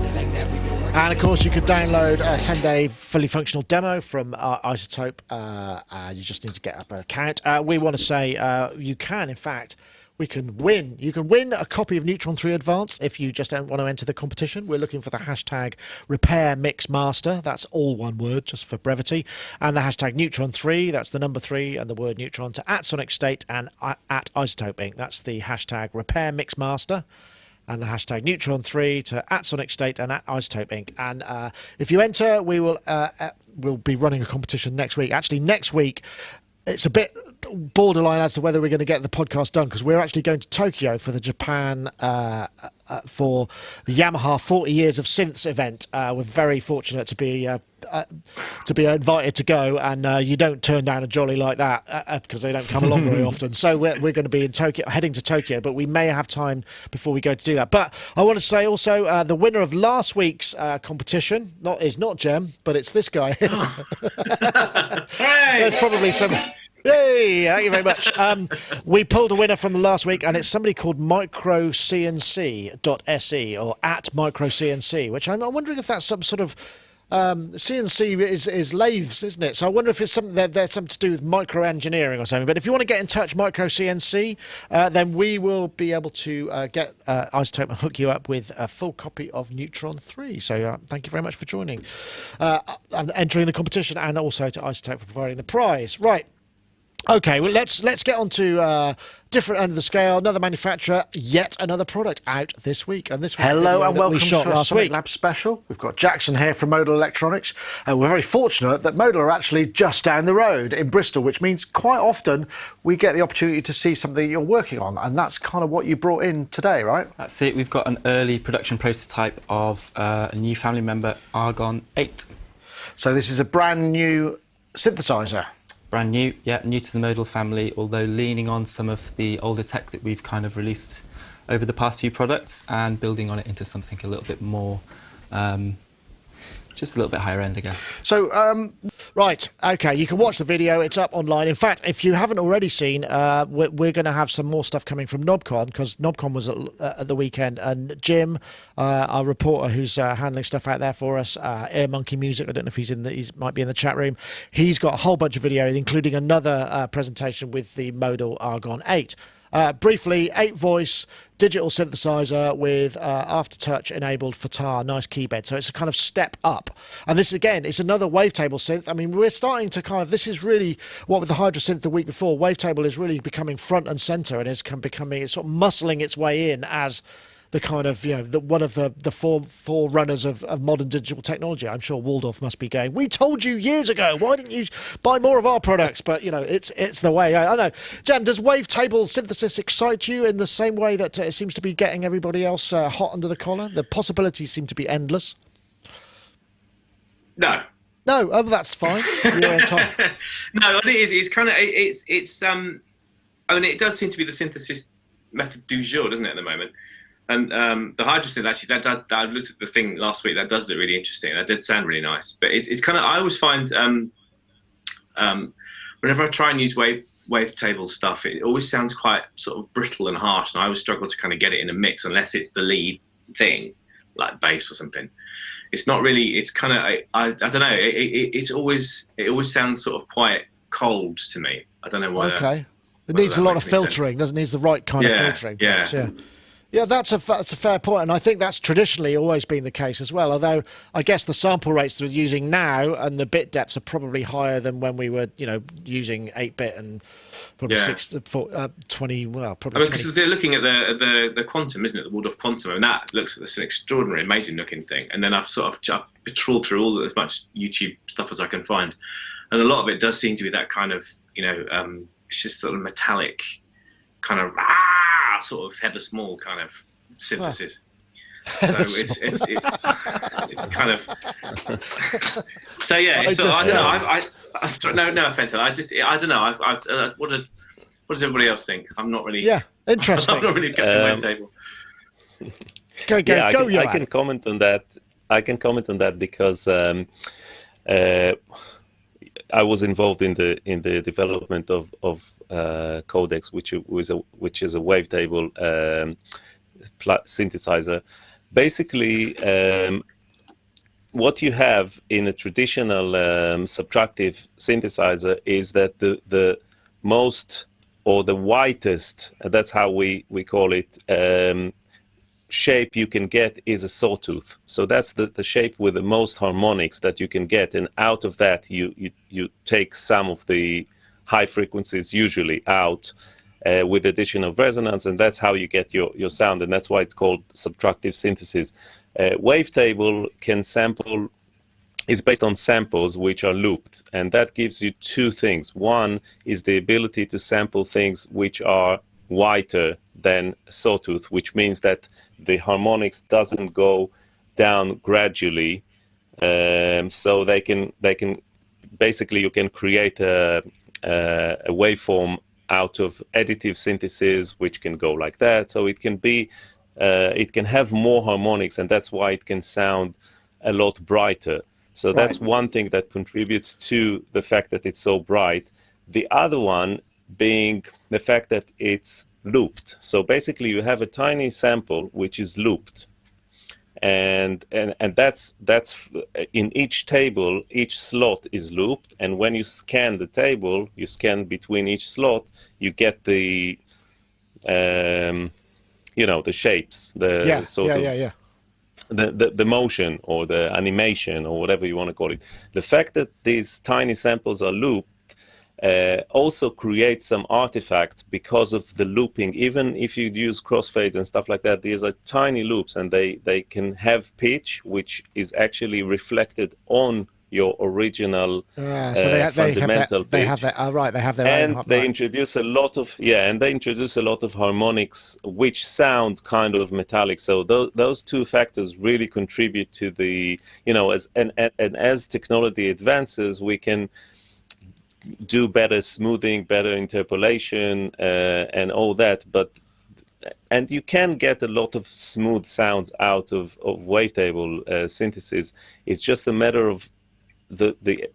And of course, you could download a 10-day fully functional demo from Isotope. You just need to get up an account. We want to say you can, in fact, you can win a copy of Neutron 3 Advanced if you just don't want to enter the competition. We're looking for the hashtag Repair Mix Master. That's all one word, just for brevity. And the hashtag Neutron 3, that's the number 3 and the word Neutron, to @Sonicstate and @Isotope Inc. That's the hashtag Repair Mix Master. And the hashtag Neutron 3 to @Sonicstate and @Isotope Inc. And if you enter, we'll be running a competition next week. Actually, next week, it's a bit borderline as to whether we're going to get the podcast done, because we're actually going to Tokyo for the Japan for the Yamaha 40 Years of Synths event. We're very fortunate to be invited to go, and you don't turn down a jolly like that because they don't come along very often. So we're going to be in Tokyo, heading to Tokyo, but we may have time before we go to do that. But I want to say also the winner of last week's competition is not Jem, but it's this guy. There's probably some. Yay! Thank you very much. We pulled a winner from the last week, and it's somebody called microcnc.se or @microcnc, which I'm wondering if that's some sort of CNC is lathes, isn't it? So I wonder if it's something there's something to do with microengineering or something. But if you want to get in touch, microcnc, then we will be able to get Isotope and hook you up with a full copy of Neutron 3. So thank you very much for joining and entering the competition, and also to Isotope for providing the prize. Right. Okay, well, let's get on to different end of the scale. Another manufacturer, yet another product out this week. And this was hello and welcome to our last Sonic week. Lab special. We've got Jackson here from Modal Electronics, and we're very fortunate that Modal are actually just down the road in Bristol, which means quite often we get the opportunity to see something you're working on, and that's kind of what you brought in today, right? That's it. We've got an early production prototype of a new family member, Argon 8. So this is a brand new synthesizer. Brand new, yeah, new to the Modal family, although leaning on some of the older tech that we've kind of released over the past few products and building on it into something a little bit more, just a little bit higher end, I guess. So, right, okay, you can watch the video. It's up online. In fact, if you haven't already seen, we're going to have some more stuff coming from NobCon, because NobCon was at the weekend, and Jim, our reporter who's handling stuff out there for us, Air Monkey Music, I don't know if he might be in the chat room, he's got a whole bunch of videos, including another presentation with the Modal Argon 8. Briefly, 8-voice digital synthesizer with aftertouch enabled FATAR, nice keybed. So it's a kind of step up. And this, again, is another wavetable synth. I mean, we're starting to kind of, this is really what with the Hydra synth the week before, wavetable is really becoming front and center, and is becoming, it's sort of muscling its way in as the kind of, one of the four runners of modern digital technology. I'm sure Waldorf must be going, we told you years ago, why didn't you buy more of our products? But, it's the way. I know. Jem, does wavetable synthesis excite you in the same way that it seems to be getting everybody else hot under the collar? The possibilities seem to be endless. No. No, that's fine. You're on time. No, it is. It's kind of, it's I mean, it does seem to be the synthesis method du jour, doesn't it, at the moment? And the Hydra synth, actually, I looked at the thing last week. That does look really interesting. That did sound really nice. But it's kind of, I always find whenever I try and use wavetable stuff, it always sounds quite sort of brittle and harsh. And I always struggle to kind of get it in a mix unless it's the lead thing, like bass or something. It's not really. It's kind of, I don't know. It always sounds sort of quite cold to me. I don't know why. Okay. It needs a lot of filtering. Doesn't need the right kind of filtering. Yeah. Yeah. Yeah, that's a fair point, and I think that's traditionally always been the case as well. Although I guess the sample rates that we're using now and the bit depths are probably higher than when we were, using 8-bit and probably 20. Well, probably. I mean, because they're looking at the quantum, isn't it? The Waldorf quantum, and that looks it's an extraordinary, amazing looking thing. And then I've sort of trawled through as much YouTube stuff as I can find, and a lot of it does seem to be that kind of, it's just sort of metallic, kind of sort of Heather Small kind of synthesis. So it's kind of. So yeah, I don't know. No offense. I don't know. What does everybody else think? I'm not really. Yeah, interesting. I'm not really catching Go. I can comment on that. I can comment on that because I was involved in the development of Codex, which is a wavetable synthesizer. Basically, what you have in a traditional subtractive synthesizer is that the most, or the whitest, that's how we call it, shape you can get is a sawtooth. So that's the shape with the most harmonics that you can get, and out of that you take some of the high frequencies usually out with addition of resonance, and that's how you get your sound, and that's why it's called subtractive synthesis. Wavetable is based on samples which are looped, and that gives you two things. One is the ability to sample things which are whiter than sawtooth, which means that the harmonics doesn't go down gradually, so they can basically, you can create a waveform out of additive synthesis, which can go like that. So it can be, it can have more harmonics, and that's why it can sound a lot brighter. So that's one thing that contributes to the fact that it's so bright. The other one being the fact that it's looped. So basically you have a tiny sample which is looped, and that's in each table, each slot is looped, and when you scan the table, you scan between each slot, you get the the shapes, the the motion or the animation or whatever you want to call it. The fact that these tiny samples are looped also creates some artifacts because of the looping. Even if you use crossfades and stuff like that, these are tiny loops, and they can have pitch, which is actually reflected on your original fundamental pitch. They have their and own. They introduce a lot of harmonics which sound kind of metallic. So those two factors really contribute to the, as technology advances, we can do better smoothing, better interpolation, and all that. But and you can get a lot of smooth sounds out of wavetable synthesis. It's just a matter of the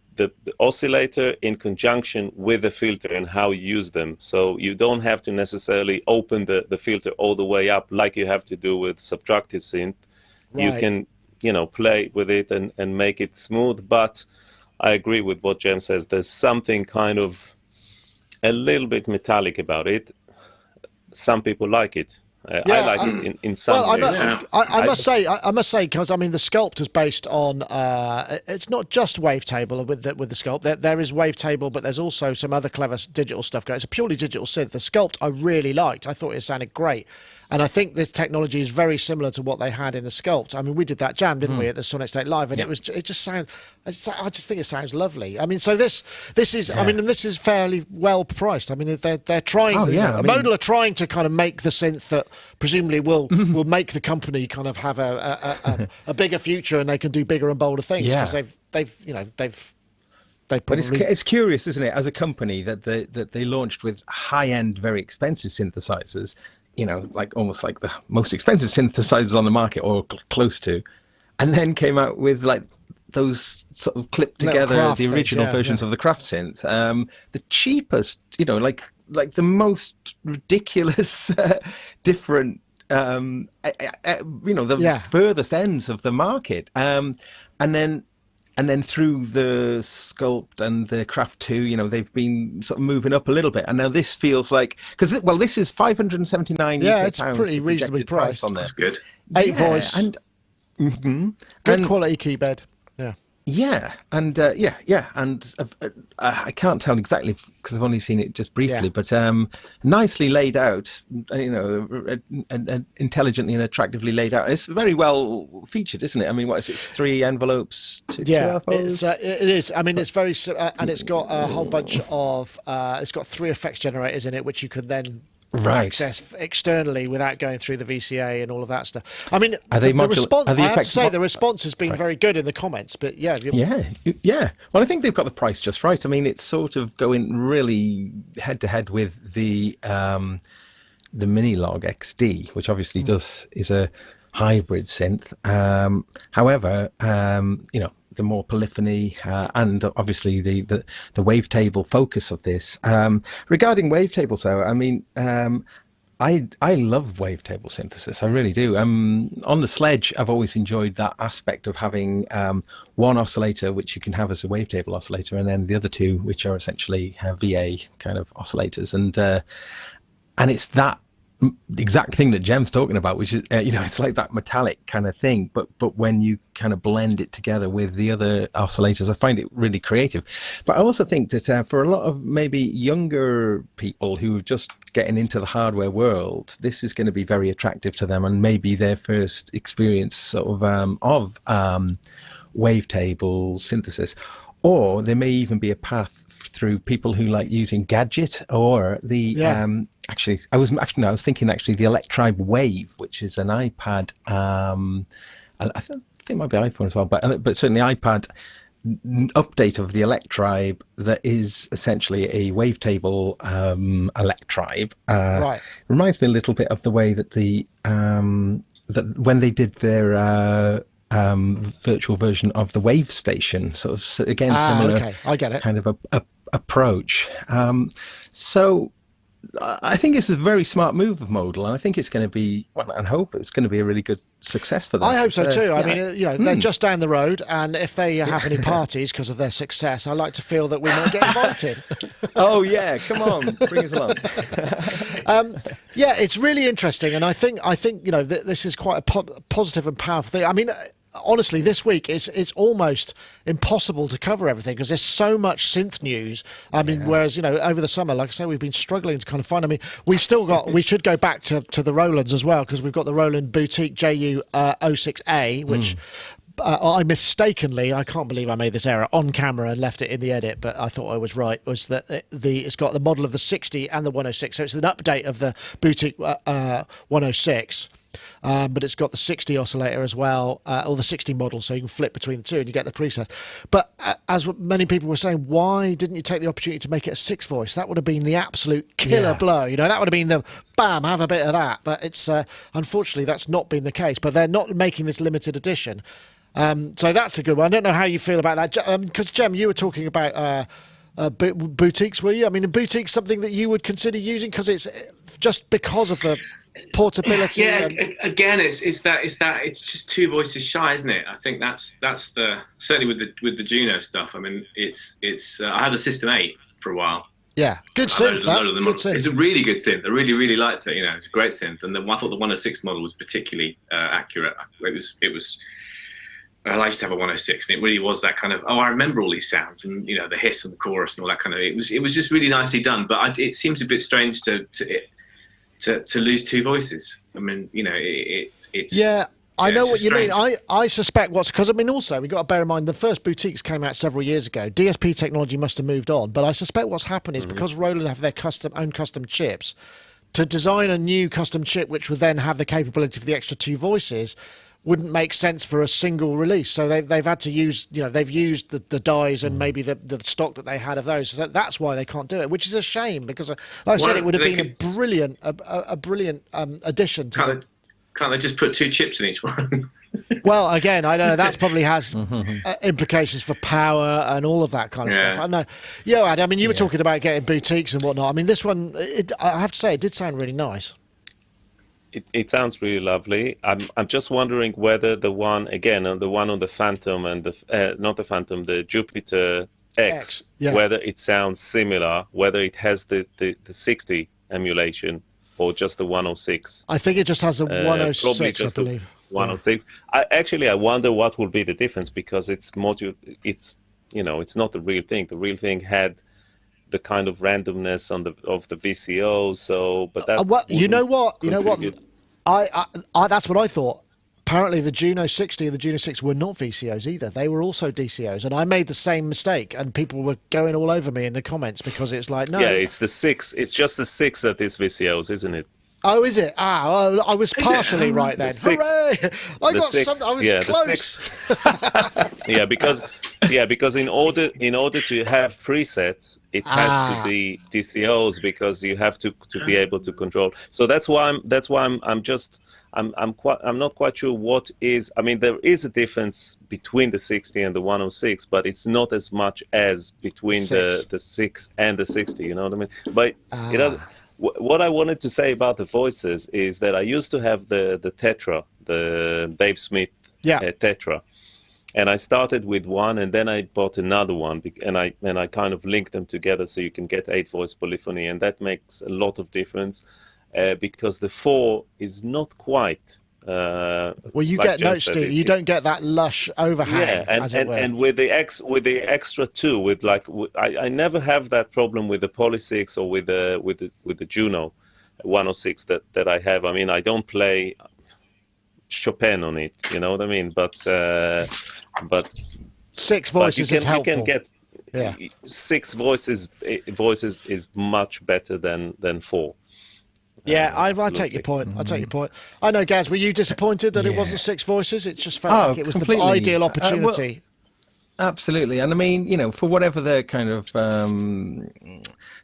oscillator in conjunction with the filter and how you use them. So you don't have to necessarily open the filter all the way up like you have to do with subtractive synth. Right. You can, play with it and make it smooth. But I agree with what Jem says. There's something kind of a little bit metallic about it. Some people like it. I like it in some ways. I must say, because I mean, the Sculpt is based on. It's not just wavetable with the Sculpt. There is wavetable, but there's also some other clever digital stuff going. It's a purely digital synth. The Sculpt I really liked. I thought it sounded great, and I think this technology is very similar to what they had in the Sculpt. I mean, we did that jam, didn't we, at the Sonicstate Live, and I just think it sounds lovely. I mean, so this is. I mean, this is fairly well priced. I mean, they're trying. Modal are trying to kind of make the synth that presumably will make the company kind of have a bigger future, and they can do bigger and bolder things because they've probably... But it's curious, isn't it, as a company that they launched with high-end, very expensive synthesizers, like almost like the most expensive synthesizers on the market or close to, and then came out with like those sort of clipped together the original versions of the Craft synth, the cheapest, like the most ridiculous, different, the furthest ends of the market, and then through the Sculpt and the Craft 2, they've been sort of moving up a little bit, and now this feels like this is 579. It's pretty reasonably priced on this. That's good. 8 voice and good quality key bed. Yeah, and and I can't tell exactly because I've only seen it just briefly, but nicely laid out, and intelligently and attractively laid out. It's very well featured, isn't it? I mean, what is it? 3 envelopes? Two it is. I mean, it's very, and it's got a whole bunch of. It's got 3 effects generators in it, which you can then access externally without going through the VCA and all of that stuff. I mean, the response. I have to say the response has been very good in the comments. But yeah. Well, I think they've got the price just right. I mean, it's sort of going really head to head with the Minilog XD, which obviously is a hybrid synth. However, the more polyphony and obviously the wavetable focus of this. Regarding wavetables, though, I mean, I love wavetable synthesis. I really do. On the Sledge, I've always enjoyed that aspect of having one oscillator, which you can have as a wavetable oscillator, and then the other 2, which are essentially VA kind of oscillators. And it's that exact thing that Jem's talking about, which is it's like that metallic kind of thing, but when you kind of blend it together with the other oscillators, I find it really creative. But I also think that for a lot of maybe younger people who are just getting into the hardware world, this is going to be very attractive to them, and maybe their first experience sort of wavetable synthesis. Or there may even be a path through people who like using Gadget or the I was thinking the Electribe Wave, which is an iPad. I think it might be iPhone as well, but certainly iPad update of the Electribe that is essentially a wavetable Electribe. Reminds me a little bit of the way that that when they did their virtual version of the Wave Station. So again, similar okay. I get it. kind of a approach. So I think it's a very smart move of Modal, and I think it's going to be, and hope it's going to be a really good success for them. I hope so too. I mean, they're just down the road, and if they have any parties because of their success, I like to feel that we might get invited. Oh yeah, come on, bring us along. It's really interesting, and I think this is quite a positive and powerful thing. I mean, honestly, this week it's almost impossible to cover everything because there's so much synth news. I mean, whereas over the summer, like I say, we've been struggling to kind of find. I mean, we've still got. We should go back to the Rolands as well because we've got the Roland Boutique JU 06A, which. I mistakenly, I can't believe I made this error on camera and left it in the edit, but I thought I was right, was that it's got the model of the 60 and the 106, so it's an update of the Boutique 106. but it's got the 60 oscillator as well, or the 60 model, so you can flip between the two and you get the presets. But as many people were saying, why didn't you take the opportunity to make it a 6 voice? That would have been the absolute killer blow. You know, that would have been the bam, have a bit of that. But it's unfortunately that's not been the case. But they're not making this limited edition. So that's a good one. I don't know how you feel about that, because Jem, you were talking about boutiques, were you? I mean, a boutique's something that you would consider using because it's just because of the portability. Yeah, again, it's just 2 voices shy, isn't it? I think that's the certainly with the Juno stuff. I mean, it's I had a System 8 for a while. Yeah, good synth. It's a really good synth. I really liked it. You know, it's a great synth. And I thought the 106 model was particularly accurate. It was. Well, I used to have a 106, and it really was that kind of, I remember all these sounds, and you know, the hiss and the chorus and all that kind of. It was just really nicely done. But it seems a bit strange to lose 2 voices. I mean, you know, it's. Yeah, I know what you mean. I suspect because I mean, also we've got to bear in mind the first boutiques came out several years ago. DSP technology must have moved on, but I suspect what's happened is because Roland have their own custom chips, to design a new custom chip which would then have the capability for the extra 2 voices wouldn't make sense for a single release. So they've had to use, you know, they've used the dies and maybe the stock that they had of those. So that's why they can't do it, which is a shame because, like I said, it would have been a brilliant addition to Can't they just put 2 chips in each one? Well, again, I don't know. That probably has implications for power and all of that kind of stuff. I know. Yeah, Ad, I mean, you were talking about getting boutiques and whatnot. I mean, this one, I have to say, it did sound really nice. It sounds really lovely. I'm just wondering whether the one on the Phantom and the Jupiter X, whether it sounds similar, whether it has the 60 emulation or just the 106. I think it just has the 106, I believe. 106. I wonder what will be the difference because it's not the real thing. The real thing had the kind of randomness of the VCO. So, but that you know what? I that's what I thought. Apparently, the Juno 60 and the Juno 6 were not VCOs either. They were also DCOs, and I made the same mistake. And people were going all over me in the comments because it's like, no. Yeah, it's the 6. It's just the 6 that is VCOs, isn't it? Oh, is it? I was partially right then. Hooray! I got something. I was close. because in order to have presets, it has to be DCOs because you have to be able to control. So that's why I'm not quite sure what is. I mean, there is a difference between the 60 and the 106, but it's not as much as between the 6 and the 60. You know what I mean? But it does. What I wanted to say about the voices is that I used to have the Tetra, the Dave Smith Tetra, and I started with one, and then I bought another one, and I kind of linked them together so you can get 8-voice polyphony, and that makes a lot of difference because the 4 is not quite. Well, you like get Steve. You don't get that lush overhang. And with the extra 2, I never have that problem with the Poly 6 or with the Juno 106 that I have. I mean, I don't play Chopin on it. You know what I mean? But 6 voices is helpful. You can get 6 voices is much better than 4. Yeah, I take your point. I take your point. I know, Gaz, were you disappointed that it wasn't 6 voices? It just felt like it was the ideal opportunity. Absolutely. And I mean, for whatever the kind of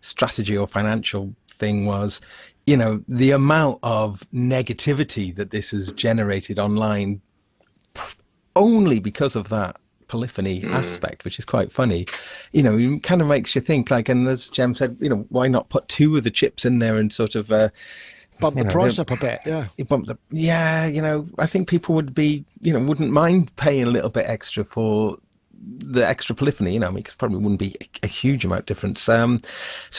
strategy or financial thing was, the amount of negativity that this has generated online only because of that polyphony aspect, which is quite funny, it kind of makes you think, and as Jem said, why not put 2 of the chips in there and sort of bump the price up a bit? I think people would be, wouldn't mind paying a little bit extra for the extra polyphony, because it probably wouldn't be a huge amount difference. So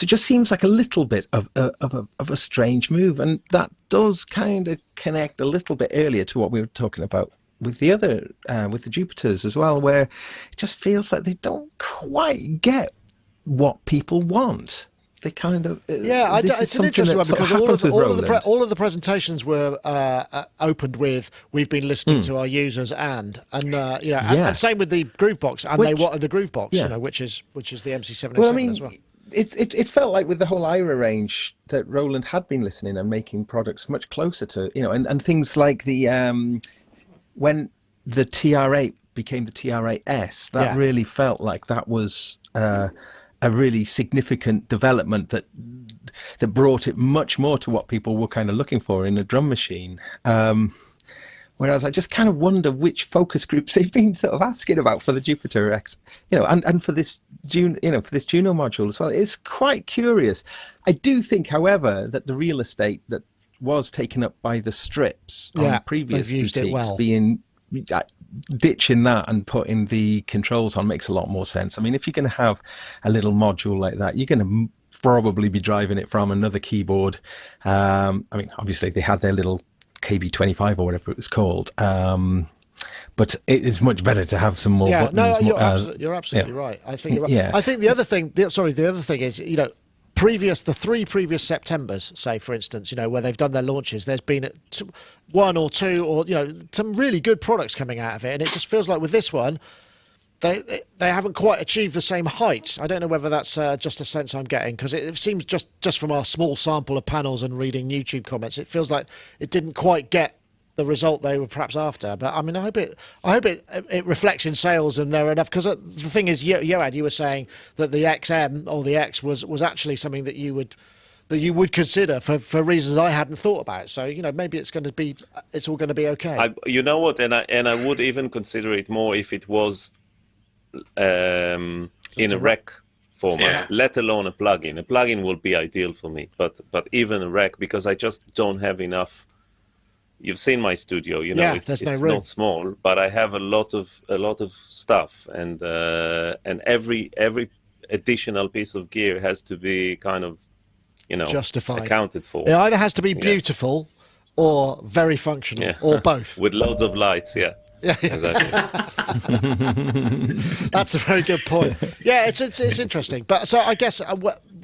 it just seems like a little bit of a strange move, and that does kind of connect a little bit earlier to what we were talking about with the other, with the Jupiters as well, where it just feels like they don't quite get what people want. They kind of it's an interesting one because all of the presentations were opened with "We've been listening to our users," and same with the Groovebox, and they wanted the Groovebox, which is the MC707 as well. it felt like with the whole IRA range that Roland had been listening and making products much closer to, and things like the when the TR8 became the TR8S, that really felt like that was a really significant development that brought it much more to what people were kind of looking for in a drum machine. Whereas I just kind of wonder which focus groups they've been sort of asking about for the Jupiter X, and for this Juno module as well. It's quite curious. I do think, however, that the real estate that was taken up by the strips on previous boutiques being ditching that and putting the controls on makes a lot more sense. I mean, if you're going to have a little module like that, you're going to probably be driving it from another keyboard. I mean, obviously they had their little KB25 or whatever it was called, but it is much better to have some more buttons. No, you're absolutely right. I think you're right. I think the other thing is, the 3 previous Septembers, say for instance, where they've done their launches, there's been 1 or 2 or some really good products coming out of it, and it just feels like with this one, they haven't quite achieved the same heights. I don't know whether that's just a sense I'm getting, because it seems just from our small sample of panels and reading YouTube comments, it feels like it didn't quite get the result they were perhaps after. But I mean, I hope it reflects in sales and they're enough. Because the thing is, Yoad, you were saying that the XM or the X was actually something that you would consider for reasons I hadn't thought about. So maybe it's all going to be okay. You know what? And I would even consider it more if it was in a rec format, let alone a plugin. A plugin will be ideal for me, but even a rec, because I just don't have enough. You've seen my studio, it's not small, but I have a lot of stuff, and every additional piece of gear has to be kind of justified, accounted for. It either has to be beautiful or very functional, or both, with loads of lights. Yeah. Exactly. That's a very good point. Yeah, it's interesting. But so I guess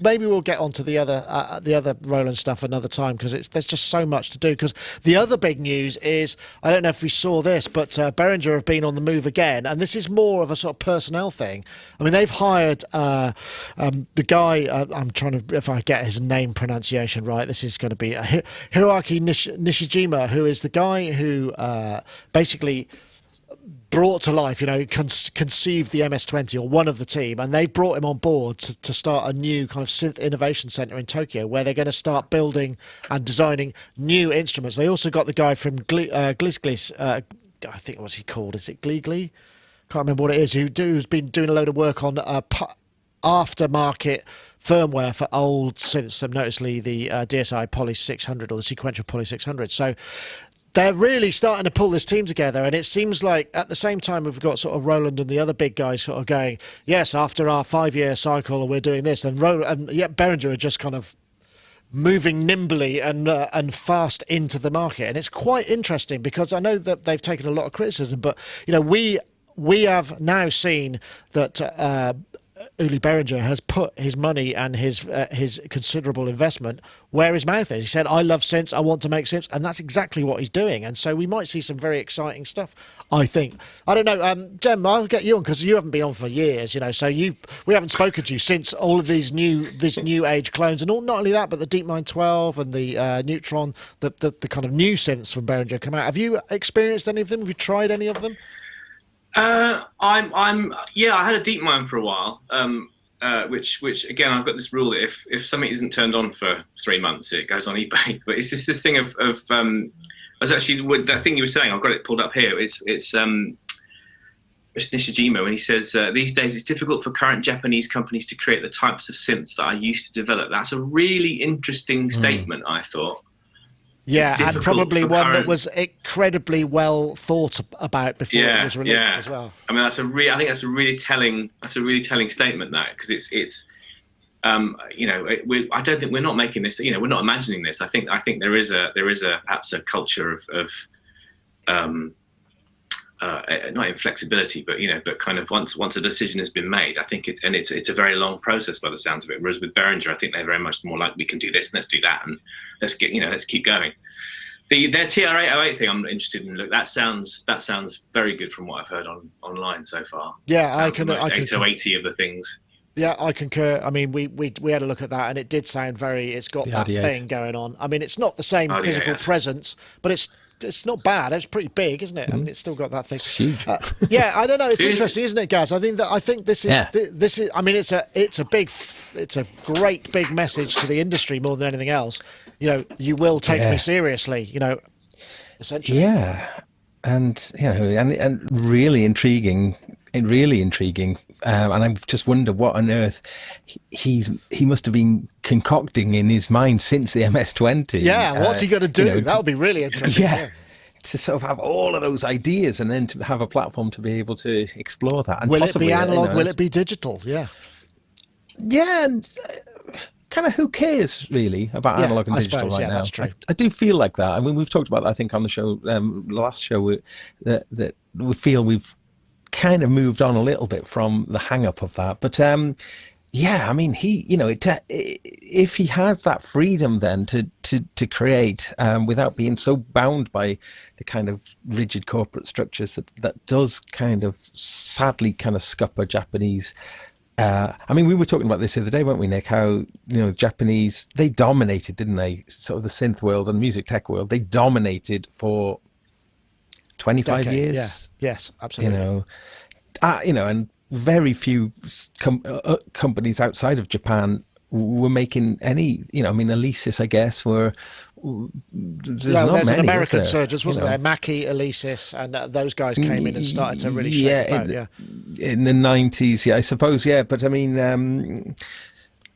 maybe we'll get onto the other Roland stuff another time, because there's just so much to do. Because the other big news is, I don't know if we saw this, but Behringer have been on the move again, and this is more of a sort of personnel thing. I mean, they've hired the guy. I'm trying to, if I get his name pronunciation right, this is going to be Hiroaki Nishijima, who is the guy who basically brought to life, conceived the MS-20, or one of the team, and they brought him on board to start a new kind of synth innovation center in Tokyo, where they're going to start building and designing new instruments. They also got the guy from Glis, I think, what's he called? Is it Glee? Can't remember what it is. Who's been doing a load of work on aftermarket firmware for old synths, notably the DSI Poly 600 or the sequential Poly 600. So they're really starting to pull this team together, and it seems like at the same time we've got sort of Roland and the other big guys sort of going, yes, after our 5-year cycle we're doing this, and yet Behringer are just kind of moving nimbly and fast into the market. And it's quite interesting, because I know that they've taken a lot of criticism, but we have now seen that Uli Behringer has put his money and his considerable investment where his mouth is. He said, I love synths, I want to make synths, and that's exactly what he's doing. And so we might see some very exciting stuff, I think. I don't know, Jem, I'll get you on, because you haven't been on for years, so we haven't spoken to you since all of this new age clones, and not only that, but the DeepMind 12 and the Neutron, the kind of new synths from Behringer come out. Have you experienced any of them? Have you tried any of them? I had a DeepMind for a while, which again, I've got this rule that if something isn't turned on for 3 months, it goes on eBay. But it's just this thing of I was actually, that thing you were saying, I've got it pulled up here. It's Nishijima, when he says, these days it's difficult for current Japanese companies to create the types of synths that I used to develop. That's a really interesting statement, I thought. Yeah, and probably one that was incredibly well thought about before it was released as well. I mean, I think that's a really telling statement, that, because it's I don't think we're not making this. We're not imagining this. I think there is perhaps a culture of not inflexibility, but kind of once a decision has been made, I think it's a very long process by the sounds of it. Whereas with Behringer, I think they're very much more like, we can do this, and let's do that, and let's keep going. Their TR-808 thing, I'm interested in. Look, that sounds very good from what I've heard online so far. Yeah, I can. 808 of the things. Yeah, I concur. I mean, we had a look at that, and it did sound very. It's got The that RD8. thing going on. I mean, it's not the same Oh, yeah, physical yes. presence, but it's not bad. It's pretty big, isn't it? I mean, it's still got that thing. It's huge. Yeah, I don't know. It's It is. interesting, isn't it, Gaz? I think this is Yeah. this is. I mean, it's a great big message to the industry more than anything else. You know, you will take me seriously. You know, essentially. Yeah, and and really intriguing. And really intriguing, and I just wonder what on earth he must have been concocting in his mind since the MS-20. Yeah, what's he going to do? That would be really interesting. Yeah, to sort of have all of those ideas and then to have a platform to be able to explore that. And Will it possibly, be analog? Will it be digital? Yeah. Yeah, and kind of who cares really about analog and digital right now? That's true. I do feel like that. I mean, we've talked about that, I think, on the show, last show, that we feel we've kind of moved on a little bit from the hang up of that, but yeah, I mean, he, if he has that freedom then to create without being so bound by the kind of rigid corporate structures that does kind of sadly kind of scupper Japanese. I mean, we were talking about this the other day, weren't we, Nick? How Japanese, they dominated, didn't they? Sort of the synth world and music tech world. They dominated for 25 years. Yeah. Yes, absolutely. And very few companies outside of Japan were making any. I mean, Alesis, I guess, were. There's an American surge, wasn't there? Mackie, Alesis, and those guys came in and started to really shake it out. In the 90s, I suppose, But I mean,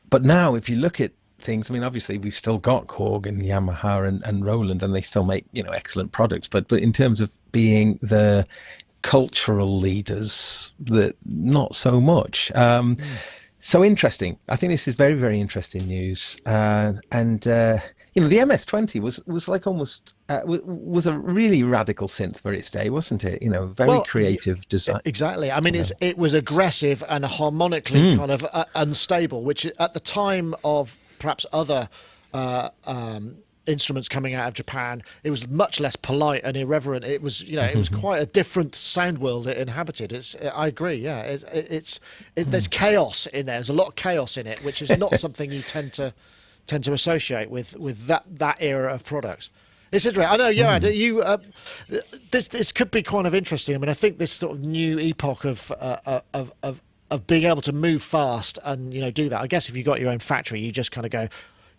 but now if you look at things, I mean, obviously we've still got Korg and Yamaha and Roland, and they still make excellent products. But in terms of being the cultural leaders, that not so much. So interesting. I think this is very, very interesting news. The MS-20 was like almost was a really radical synth for its day, wasn't it? Very creative design. Exactly. I mean, it was aggressive and harmonically kind of unstable, which at the time of perhaps other instruments coming out of Japan, it was much less polite and irreverent. It was, it was quite a different sound world it inhabited. I agree. Yeah, there's chaos in there. There's a lot of chaos in it, which is not something you tend to associate with that era of products. It's interesting. I know, you. This could be kind of interesting. I mean, I think this sort of new epoch of being able to move fast and do that. I guess if you've got your own factory, you just kind of go,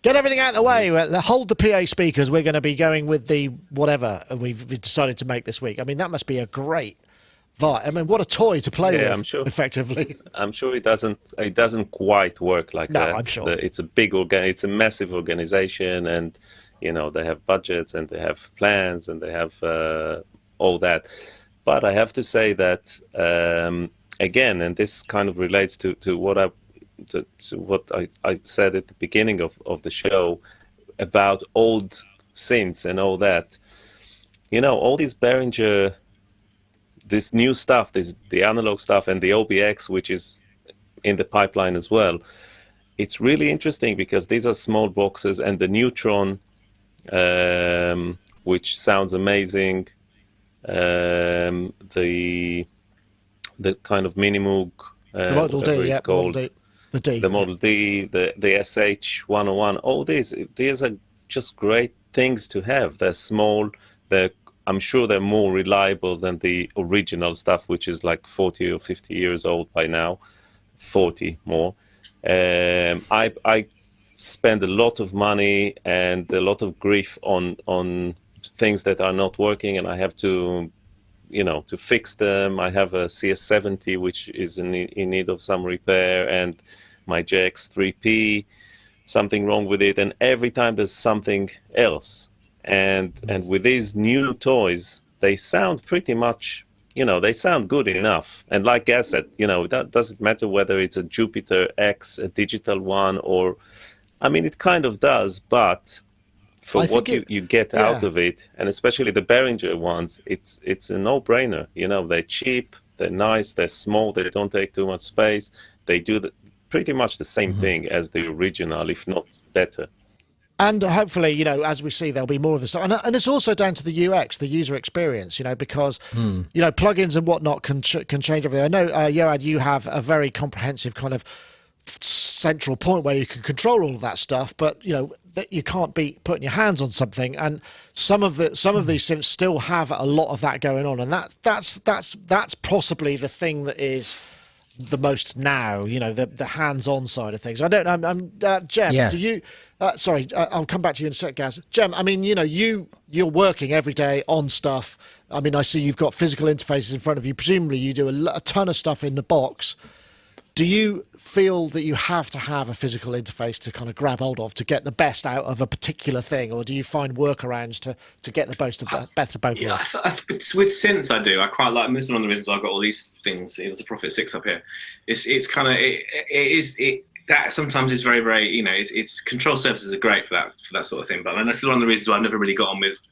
get everything out of the way. Hold the PA speakers. We're going to be going with the whatever we've decided to make this week. I mean, that must be a great vibe. I mean, what a toy to play with. I'm sure, effectively. I'm sure it doesn't quite work like that. No, I'm sure. It's a it's a massive organization, and they have budgets and they have plans and they have all that. But I have to say that again, and this kind of relates to what I said at the beginning of the show about old synths and all that. All these Behringer, this new stuff, the analog stuff, and the OBX, which is in the pipeline as well. It's really interesting because these are small boxes, and the Neutron, which sounds amazing, the kind of Minimoog, the Model D, called. The Model D, the SH101, all these are just great things to have. They're small. I'm sure they're more reliable than the original stuff, which is like 40 or 50 years old by now, 40 more. I spend a lot of money and a lot of grief on things that are not working, and I have to fix them. I have a CS70 which is in need of some repair, and my JX3P, something wrong with it, and every time there's something else. And with these new toys, they sound pretty much, they sound good enough. And like Gaz said, that doesn't matter whether it's a Jupiter X, a digital one, or, I mean, it kind of does, but for what you get out of it, and especially the Behringer ones, it's a no-brainer. They're cheap, they're nice, they're small, they don't take too much space. They do pretty much the same thing as the original, if not better. And hopefully, as we see, there'll be more of this. And it's also down to the UX, the user experience, because, plugins and whatnot can change everything. I know, Yoad, you have a very comprehensive kind of central point where you can control all of that stuff, but that you can't be putting your hands on something. And some of these synths still have a lot of that going on, and that's possibly the thing that is the most now, the hands-on side of things. I don't know. Jem, do you? Sorry, I'll come back to you in a sec, Gaz. Jem, I mean, you're working every day on stuff. I mean, I see you've got physical interfaces in front of you. Presumably, you do a ton of stuff in the box. Do you feel that you have to have a physical interface to kind of grab hold of to get the best out of a particular thing, or do you find workarounds to get the best of both worlds? With synths, I do. I quite like. And this is one of the reasons why I've got all these things. There's a Prophet 6 up here. It's kind of that sometimes is very, very. It's control surfaces are great for that sort of thing. But that's one of the reasons why I've never really got on with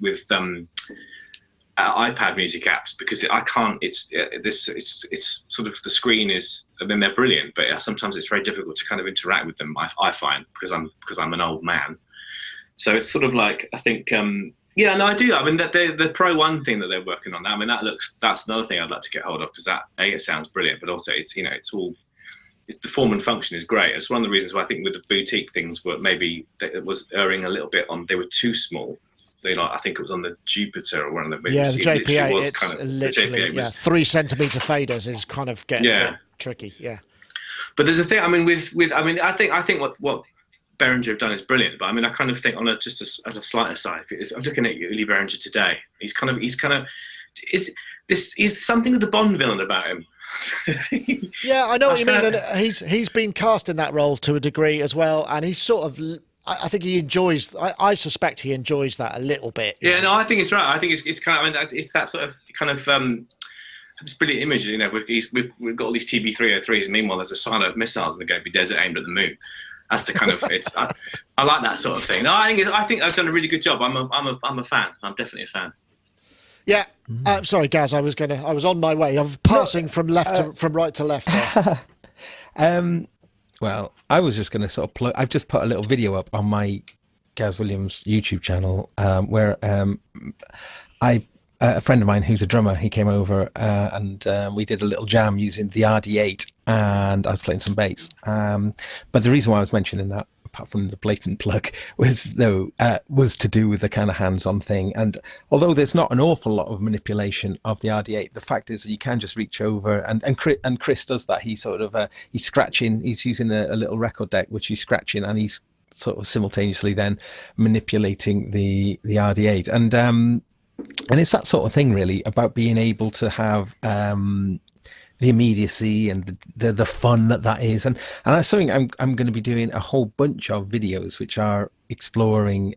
iPad music apps, because I can't. It's sort of the screen is. I mean, they're brilliant, but sometimes it's very difficult to kind of interact with them. I find because I'm an old man, so it's sort of like I think. I do. I mean, the Pro 1 thing that they're working on. I mean, that's another thing I'd like to get hold of, because it sounds brilliant, but also it's the form and function is great. It's one of the reasons why I think with the boutique things were maybe it was erring a little bit on. They were too small. I think it was on the Jupiter or one of the. Yeah, the JP8. It's literally 3 centimeter faders is kind of getting a bit tricky. Yeah. But there's a thing. I mean, I think what Behringer have done is brilliant. But I mean, I kind of think at a slight aside, I'm looking at Uli Behringer today. He's something of the Bond villain about him. Yeah, I know what you mean. And he's been cast in that role to a degree as well, and he's sort of. I think he enjoys. I suspect he enjoys that a little bit. Yeah, no, I think it's right. I think it's kind of. I mean, it's that sort of kind of. It's brilliant image. We've got all these TB303s, and meanwhile there's a silo of missiles in the Gobi Desert aimed at the moon. That's the kind of. I like that sort of thing. No, I think I've done a really good job. I'm a fan. I'm definitely a fan. Yeah. Sorry, Gaz. I was on my way. I'm passing from right to left there. Well, I was just going to sort of I've just put a little video up on my Gaz Williams YouTube channel where a friend of mine who's a drummer, he came over and we did a little jam using the RD8, and I was playing some bass. But the reason why I was mentioning that, apart from the blatant plug, was to do with the kind of hands-on thing. And although there's not an awful lot of manipulation of the RD8, the fact is that you can just reach over, and Chris does that. He sort of he's scratching. He's using a little record deck which he's scratching, and he's sort of simultaneously then manipulating the RD8, and it's that sort of thing really about being able to have the immediacy and the fun that is, and that's something I'm going to be doing a whole bunch of videos which are exploring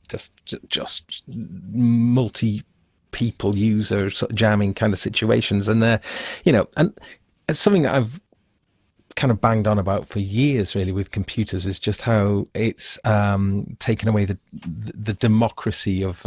just multi people user sort of jamming kind of situations, and and it's something that I've kind of banged on about for years really with computers, is just how it's taken away the democracy of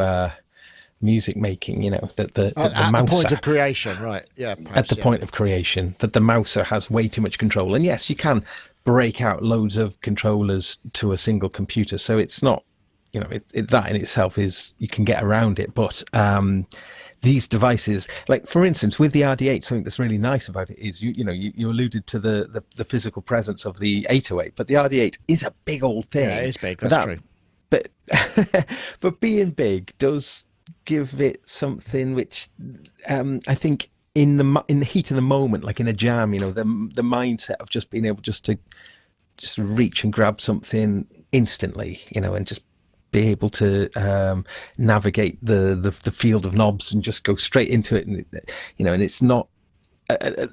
music making, that the at the point of creation, right? Yeah, perhaps, at the point of creation, that the mouser has way too much control. And yes, you can break out loads of controllers to a single computer, so it's not, that in itself is, you can get around it. But these devices, like for instance with the RD8, something that's really nice about it is you alluded to the physical presence of the 808, but the RD8 is a big old thing. Yeah, it is big. That's true. But but being big does give it something which I think in the heat of the moment, like in a jam, the mindset of just being able to reach and grab something instantly, and just be able to navigate the field of knobs and just go straight into it, and and it's not.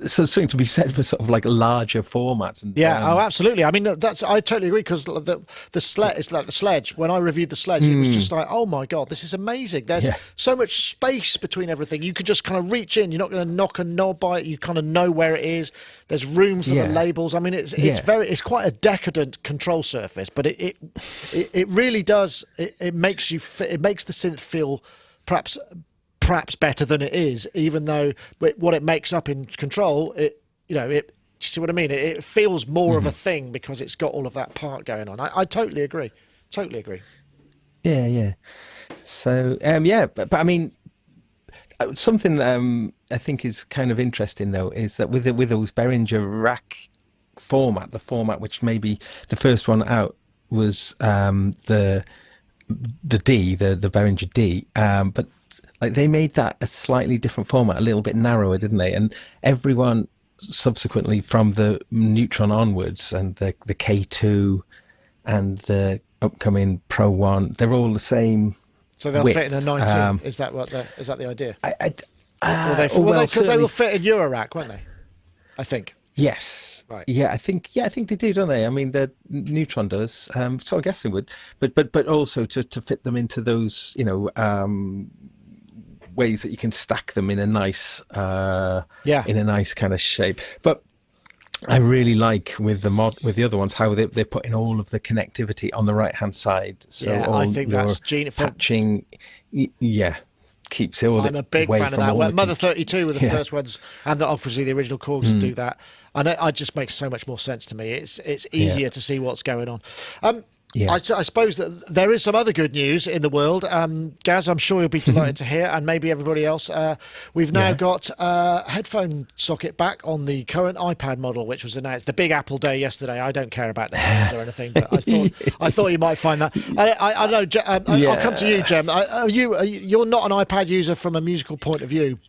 So something to be said for sort of like larger formats. And absolutely. I mean, I totally agree, because the sled is like the Sledge. When I reviewed the Sledge, it was just like, oh my god, this is amazing. There's so much space between everything. You could just kind of reach in. You're not going to knock a knob by it. You kind of know where it is. There's room for the labels. I mean, it's quite a decadent control surface, but it really does. It makes the synth feel perhaps better than it is, even though what it makes up in control, do you see what I mean? It feels more of a thing because it's got all of that part going on. I totally agree. Yeah. So but I mean, something I think is kind of interesting though is that with those Behringer rack format, the format which maybe the first one out was the D, the Behringer D, but like they made that a slightly different format, a little bit narrower, didn't they? And everyone subsequently from the Neutron onwards, and the K2 and the upcoming Pro 1, they're all the same. So they'll width. fit in a 19. Is that the idea? Because Well, they will fit in Eurorack, won't they? I think. Yes. Right. Yeah, I think they do, don't they? I mean, the Neutron does. So I guess they would, but also to fit them into those, ways that you can stack them in a nice, in a nice kind of shape. But I really like with the other ones how they're putting all of the connectivity on the right hand side. So I think that's genius. Patching, keeps it all. I'm a big fan of that. Well, Mother 32 were the first ones, and obviously the original Korgs do that. And it just makes so much more sense to me. It's easier to see what's going on. I suppose that there is some other good news in the world. Gaz, I'm sure you'll be delighted to hear, and maybe everybody else. We've now got a headphone socket back on the current iPad model, which was announced. The big Apple Day yesterday. I don't care about the phones or anything, but I thought you might find that. I don't know. I'll come to you, Jem. You're not an iPad user from a musical point of view,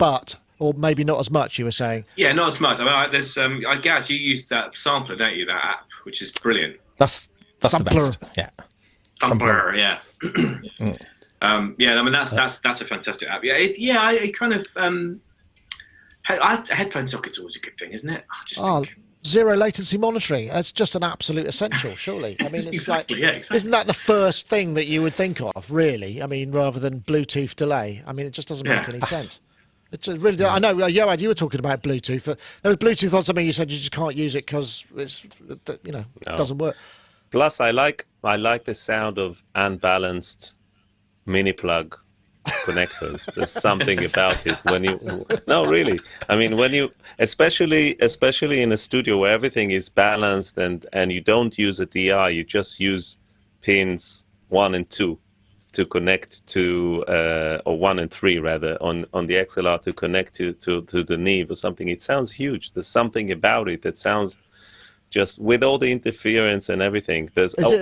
or maybe not as much, you were saying. Yeah, not as much. I mean, there's Gaz, you use that sampler, don't you? That app, which is brilliant. That's Sampler. the best. Yeah. Sampler, yeah. I mean that's a fantastic app. I kind of headphone socket's always a good thing, isn't it? Think... Zero latency monitoring. That's just an absolute essential, surely. I mean, it's exactly. Isn't that the first thing that you would think of, really? I mean, rather than Bluetooth delay. I mean, it just doesn't make any sense. It's really. I know, Yoad, you were talking about Bluetooth. There was Bluetooth on something. You said you just can't use it because it doesn't work. Plus, I like the sound of unbalanced mini plug connectors. There's something about it really. I mean, when you, especially in a studio where everything is balanced and you don't use a DI, you just use pins 1 and 2 to connect to, or 1 and 3 rather, on the XLR to connect to the Neve or something. It sounds huge. There's something about it that sounds. Just with all the interference and everything, there's is it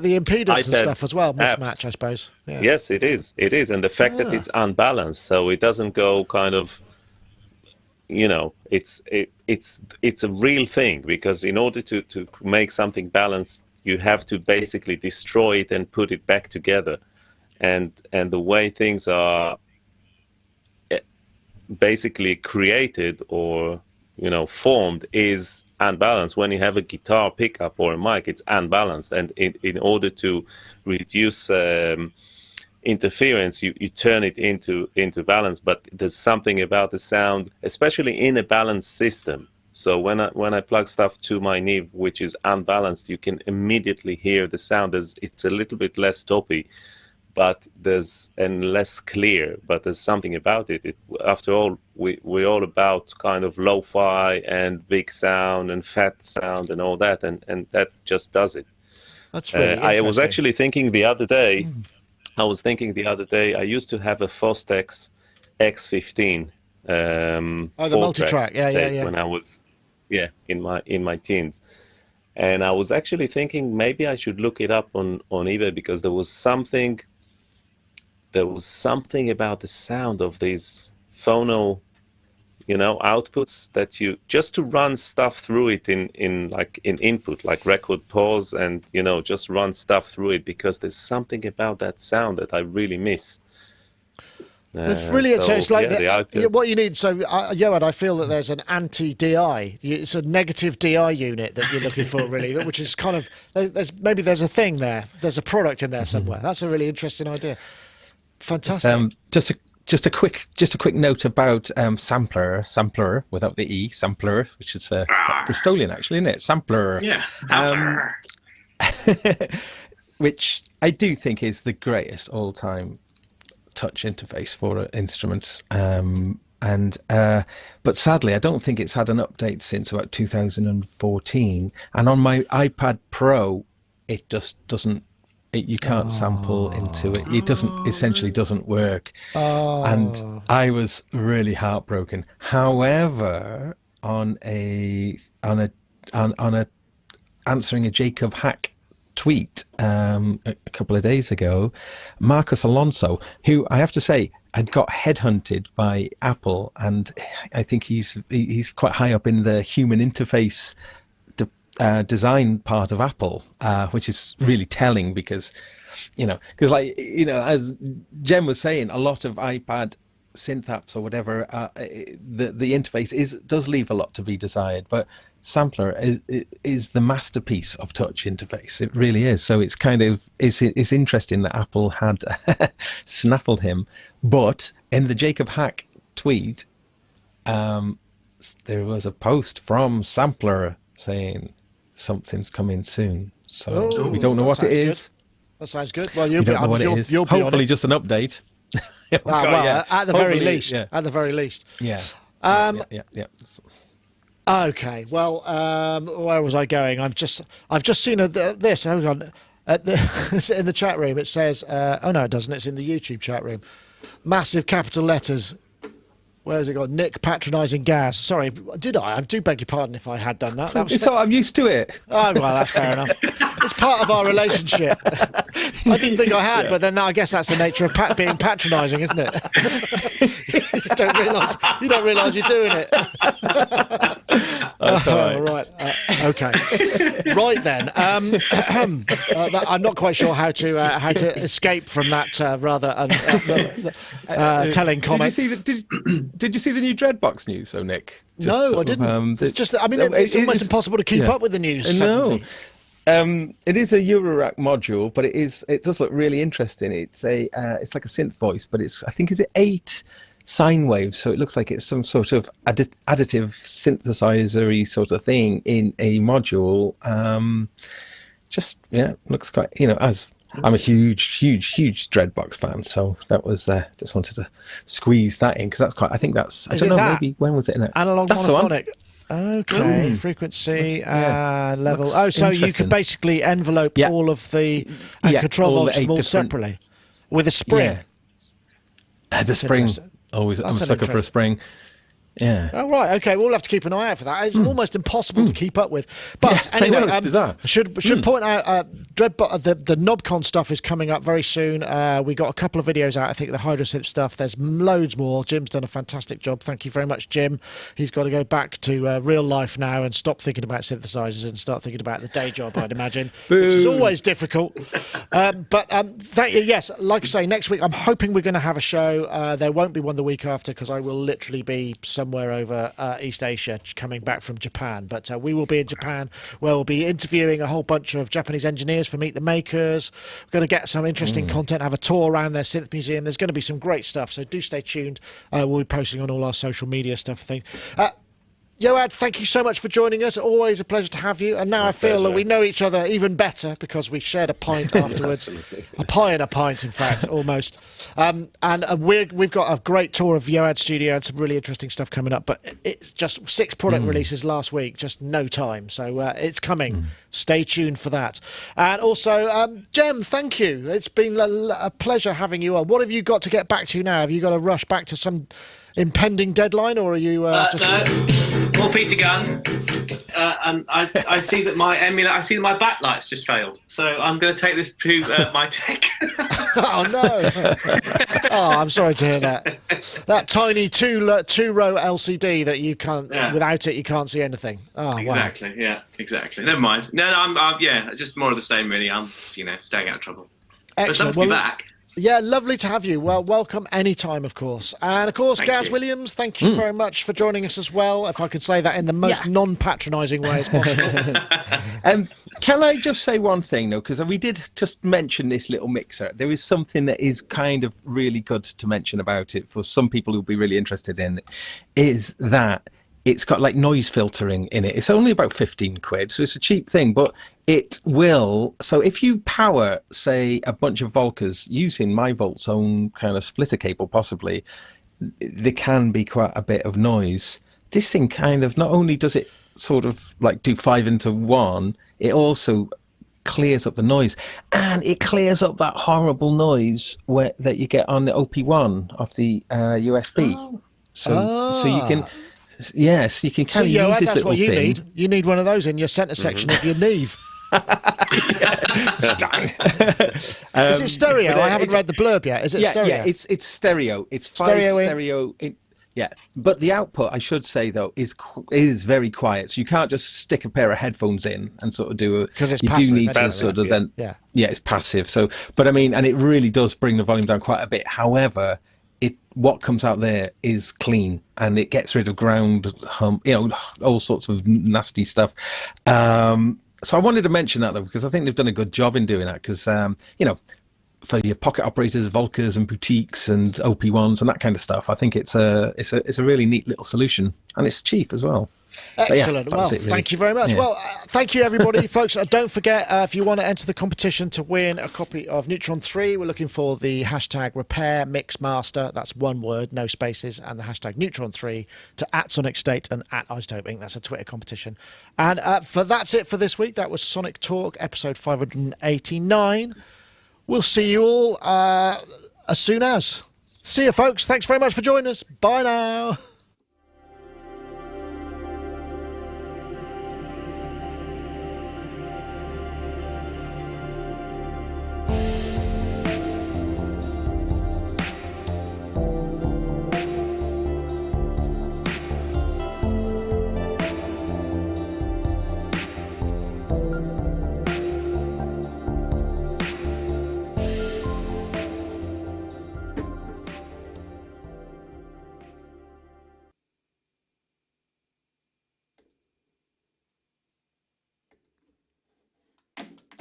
the impedance iPad and stuff as well? Mismatch, apps. I suppose. Yeah. Yes, it is, and the fact that it's unbalanced, so it doesn't go kind of, it's a real thing, because in order to make something balanced, you have to basically destroy it and put it back together, and the way things are basically created or formed is unbalanced. When you have a guitar pickup or a mic, it's unbalanced, and in order to reduce interference, you turn it into balance. But there's something about the sound, especially in a balanced system. So when I plug stuff to my Neve which is unbalanced, you can immediately hear the sound. It's a little bit less toppy, and less clear, but there's something about it. After all, we're all about kind of lo-fi and big sound and fat sound and all that, and that just does it. That's really interesting. I was actually thinking the other day, I used to have a Fostex X15 the multi-track, yeah. when I was in my teens. And I was actually thinking maybe I should look it up on eBay, because there was something about the sound of these phono, outputs that you just to run stuff through it in input, like record pause, and just run stuff through it, because there's something about that sound that I really miss. It's really it's like what you need. So, Yoad, I feel that there's an anti-DI. It's a negative DI unit that you're looking for, really, which is kind of there's a thing there. There's a product in there somewhere. That's a really interesting idea. Fantastic. Just a quick note about sampler without the E, sampler, which is Bristolian actually, isn't it? Sampler. Yeah. Sampler. Which I do think is the greatest all-time touch interface for instruments, but sadly I don't think it's had an update since about 2014, and on my iPad Pro it just doesn't, you can't sample into it. It essentially doesn't work. And I was really heartbroken. However, on a on a answering a Jacob Hack tweet a couple of days ago, Marcus Alonso, who I have to say had got headhunted by Apple, and I think he's quite high up in the human interface design part of Apple, which is really telling because as Jem was saying, a lot of iPad synth apps or whatever, the interface does leave a lot to be desired, but Sampler is the masterpiece of touch interface. It really is. So it's it's interesting that Apple had snaffled him, but in the Jacob Hack tweet, there was a post from Sampler saying something's coming soon. So we don't know what it is. That sounds good. Well, you'll be on Hopefully, it. Just an update. At the very least. Yeah. At the very least. Yeah. Yeah. Okay. Well, where was I going? I've just seen this. Hang on. In the chat room, it says. Oh no, it doesn't. It's in the YouTube chat room. Massive capital letters. Where has it got? Nick patronising Gaz. Sorry, did I? I do beg your pardon if I had done that. I'm used to it. Oh, well, that's fair enough. It's part of our relationship. I didn't think I had, but then I guess that's the nature of being patronising, isn't it? You don't realise you're doing it. Right. Okay. Right then. I'm not quite sure how to escape from that rather telling comment. Did you see the new Dreadbox news, though, Nick? No, I didn't. It's just, it's almost impossible to keep up with the news. No. It is a Eurorack module, but it does look really interesting. It's like a synth voice, but I think is it 8 sine waves, so it looks like it's some sort of additive synthesizer-y sort of thing in a module. Looks quite, as I'm a huge Dreadbox fan, so that was just wanted to squeeze that in because that's quite. I think that's. I don't know. Maybe when was it in it? Analog monophonic. Okay, frequency level. So you could basically envelope all of the and control voltage all separately with a spring. Yeah. The spring. Always, I'm a sucker for a spring. Yeah. Oh, right. Okay. We'll have to keep an eye out for that. It's almost impossible to keep up with. But anyway, should point out the Knobcon stuff is coming up very soon. We got a couple of videos out. I think the Hydrosynth stuff. There's loads more. Jim's done a fantastic job. Thank you very much, Jim. He's got to go back to real life now and stop thinking about synthesizers and start thinking about the day job, I'd imagine, which is always difficult. But thank you. Yes, like I say, next week I'm hoping we're going to have a show. There won't be one the week after because I will literally be somewhere over East Asia coming back from Japan, but we will be in Japan where we'll be interviewing a whole bunch of Japanese engineers for Meet the Makers. We're going to get some interesting content, have a tour around their synth museum. There's going to be some great stuff, so do stay tuned. We'll be posting on all our social media stuff. Yoad, thank you so much for joining us. Always a pleasure to have you. And now I feel that we know each other even better because we shared a pint afterwards. A pie and a pint, in fact, almost. And we've got a great tour of Yoad's studio and some really interesting stuff coming up. But it's just 6 product releases last week, just no time. So it's coming. Stay tuned for that. And also, Jem, thank you. It's been a pleasure having you on. What have you got to get back to now? Have you got to rush back to some impending deadline, or are you just... No, more Peter Gunn, and I see that my backlight's just failed, so I'm going to take this to my tech. Oh no! Oh, I'm sorry to hear that. That tiny two-row LCD that you can't without it you can't see anything. Oh, exactly. Wow. Yeah, exactly. Never mind. No, I'm it's just more of the same really. I'm staying out of trouble. Excellent. But to be back. Yeah, lovely to have you. Well, welcome anytime, of course. And, of course, Gaz Williams, thank you very much for joining us as well, if I could say that in the most non-patronising way as possible. Can I just say one thing, though? Because we did just mention this little mixer. There is something that is kind of really good to mention about it for some people who'll be really interested in it, is that it's got like noise filtering in it. It's only about 15 quid, so it's a cheap thing, but it will. So if you power, say, a bunch of Volcas using MyVolt's own kind of splitter cable, possibly, there can be quite a bit of noise. This thing kind of, not only does it sort of like do 5 into 1, it also clears up the noise, and it clears up that horrible noise that you get on the OP1 off the USB. So you can. Yes, you can So, kind of use this that's little what you thing. need. You need one of those in your centre section of your Neve. Is it stereo? I haven't read the blurb yet. Is it stereo? Yeah, it's stereo. It's five Stereo in. stereo. Yeah, but the output, I should say though, is very quiet. So you can't just stick a pair of headphones in and sort of do it. 'Cause it's you passive, do need isn't to it? sort of then. Yeah. Yeah, it's passive. So, but I mean, and it really does bring the volume down quite a bit. However, what comes out there is clean and it gets rid of ground hum, all sorts of nasty stuff. So I wanted to mention that though, because I think they've done a good job in doing that. Because for your pocket operators, Volkers and boutiques and OP1s and that kind of stuff, I think it's a really neat little solution, and it's cheap as well. Excellent. Yeah, well, really. thank you very much. Yeah. Well, thank you, everybody. Folks, don't forget, if you want to enter the competition to win a copy of Neutron 3, we're looking for the hashtag repair mix master. That's one word, no spaces, and the hashtag Neutron 3 to @Sonicstate and @Isotope Inc. That's a Twitter competition. And that's it for this week. That was Sonic Talk, episode 589. We'll see you all as soon as. See you, folks. Thanks very much for joining us. Bye now.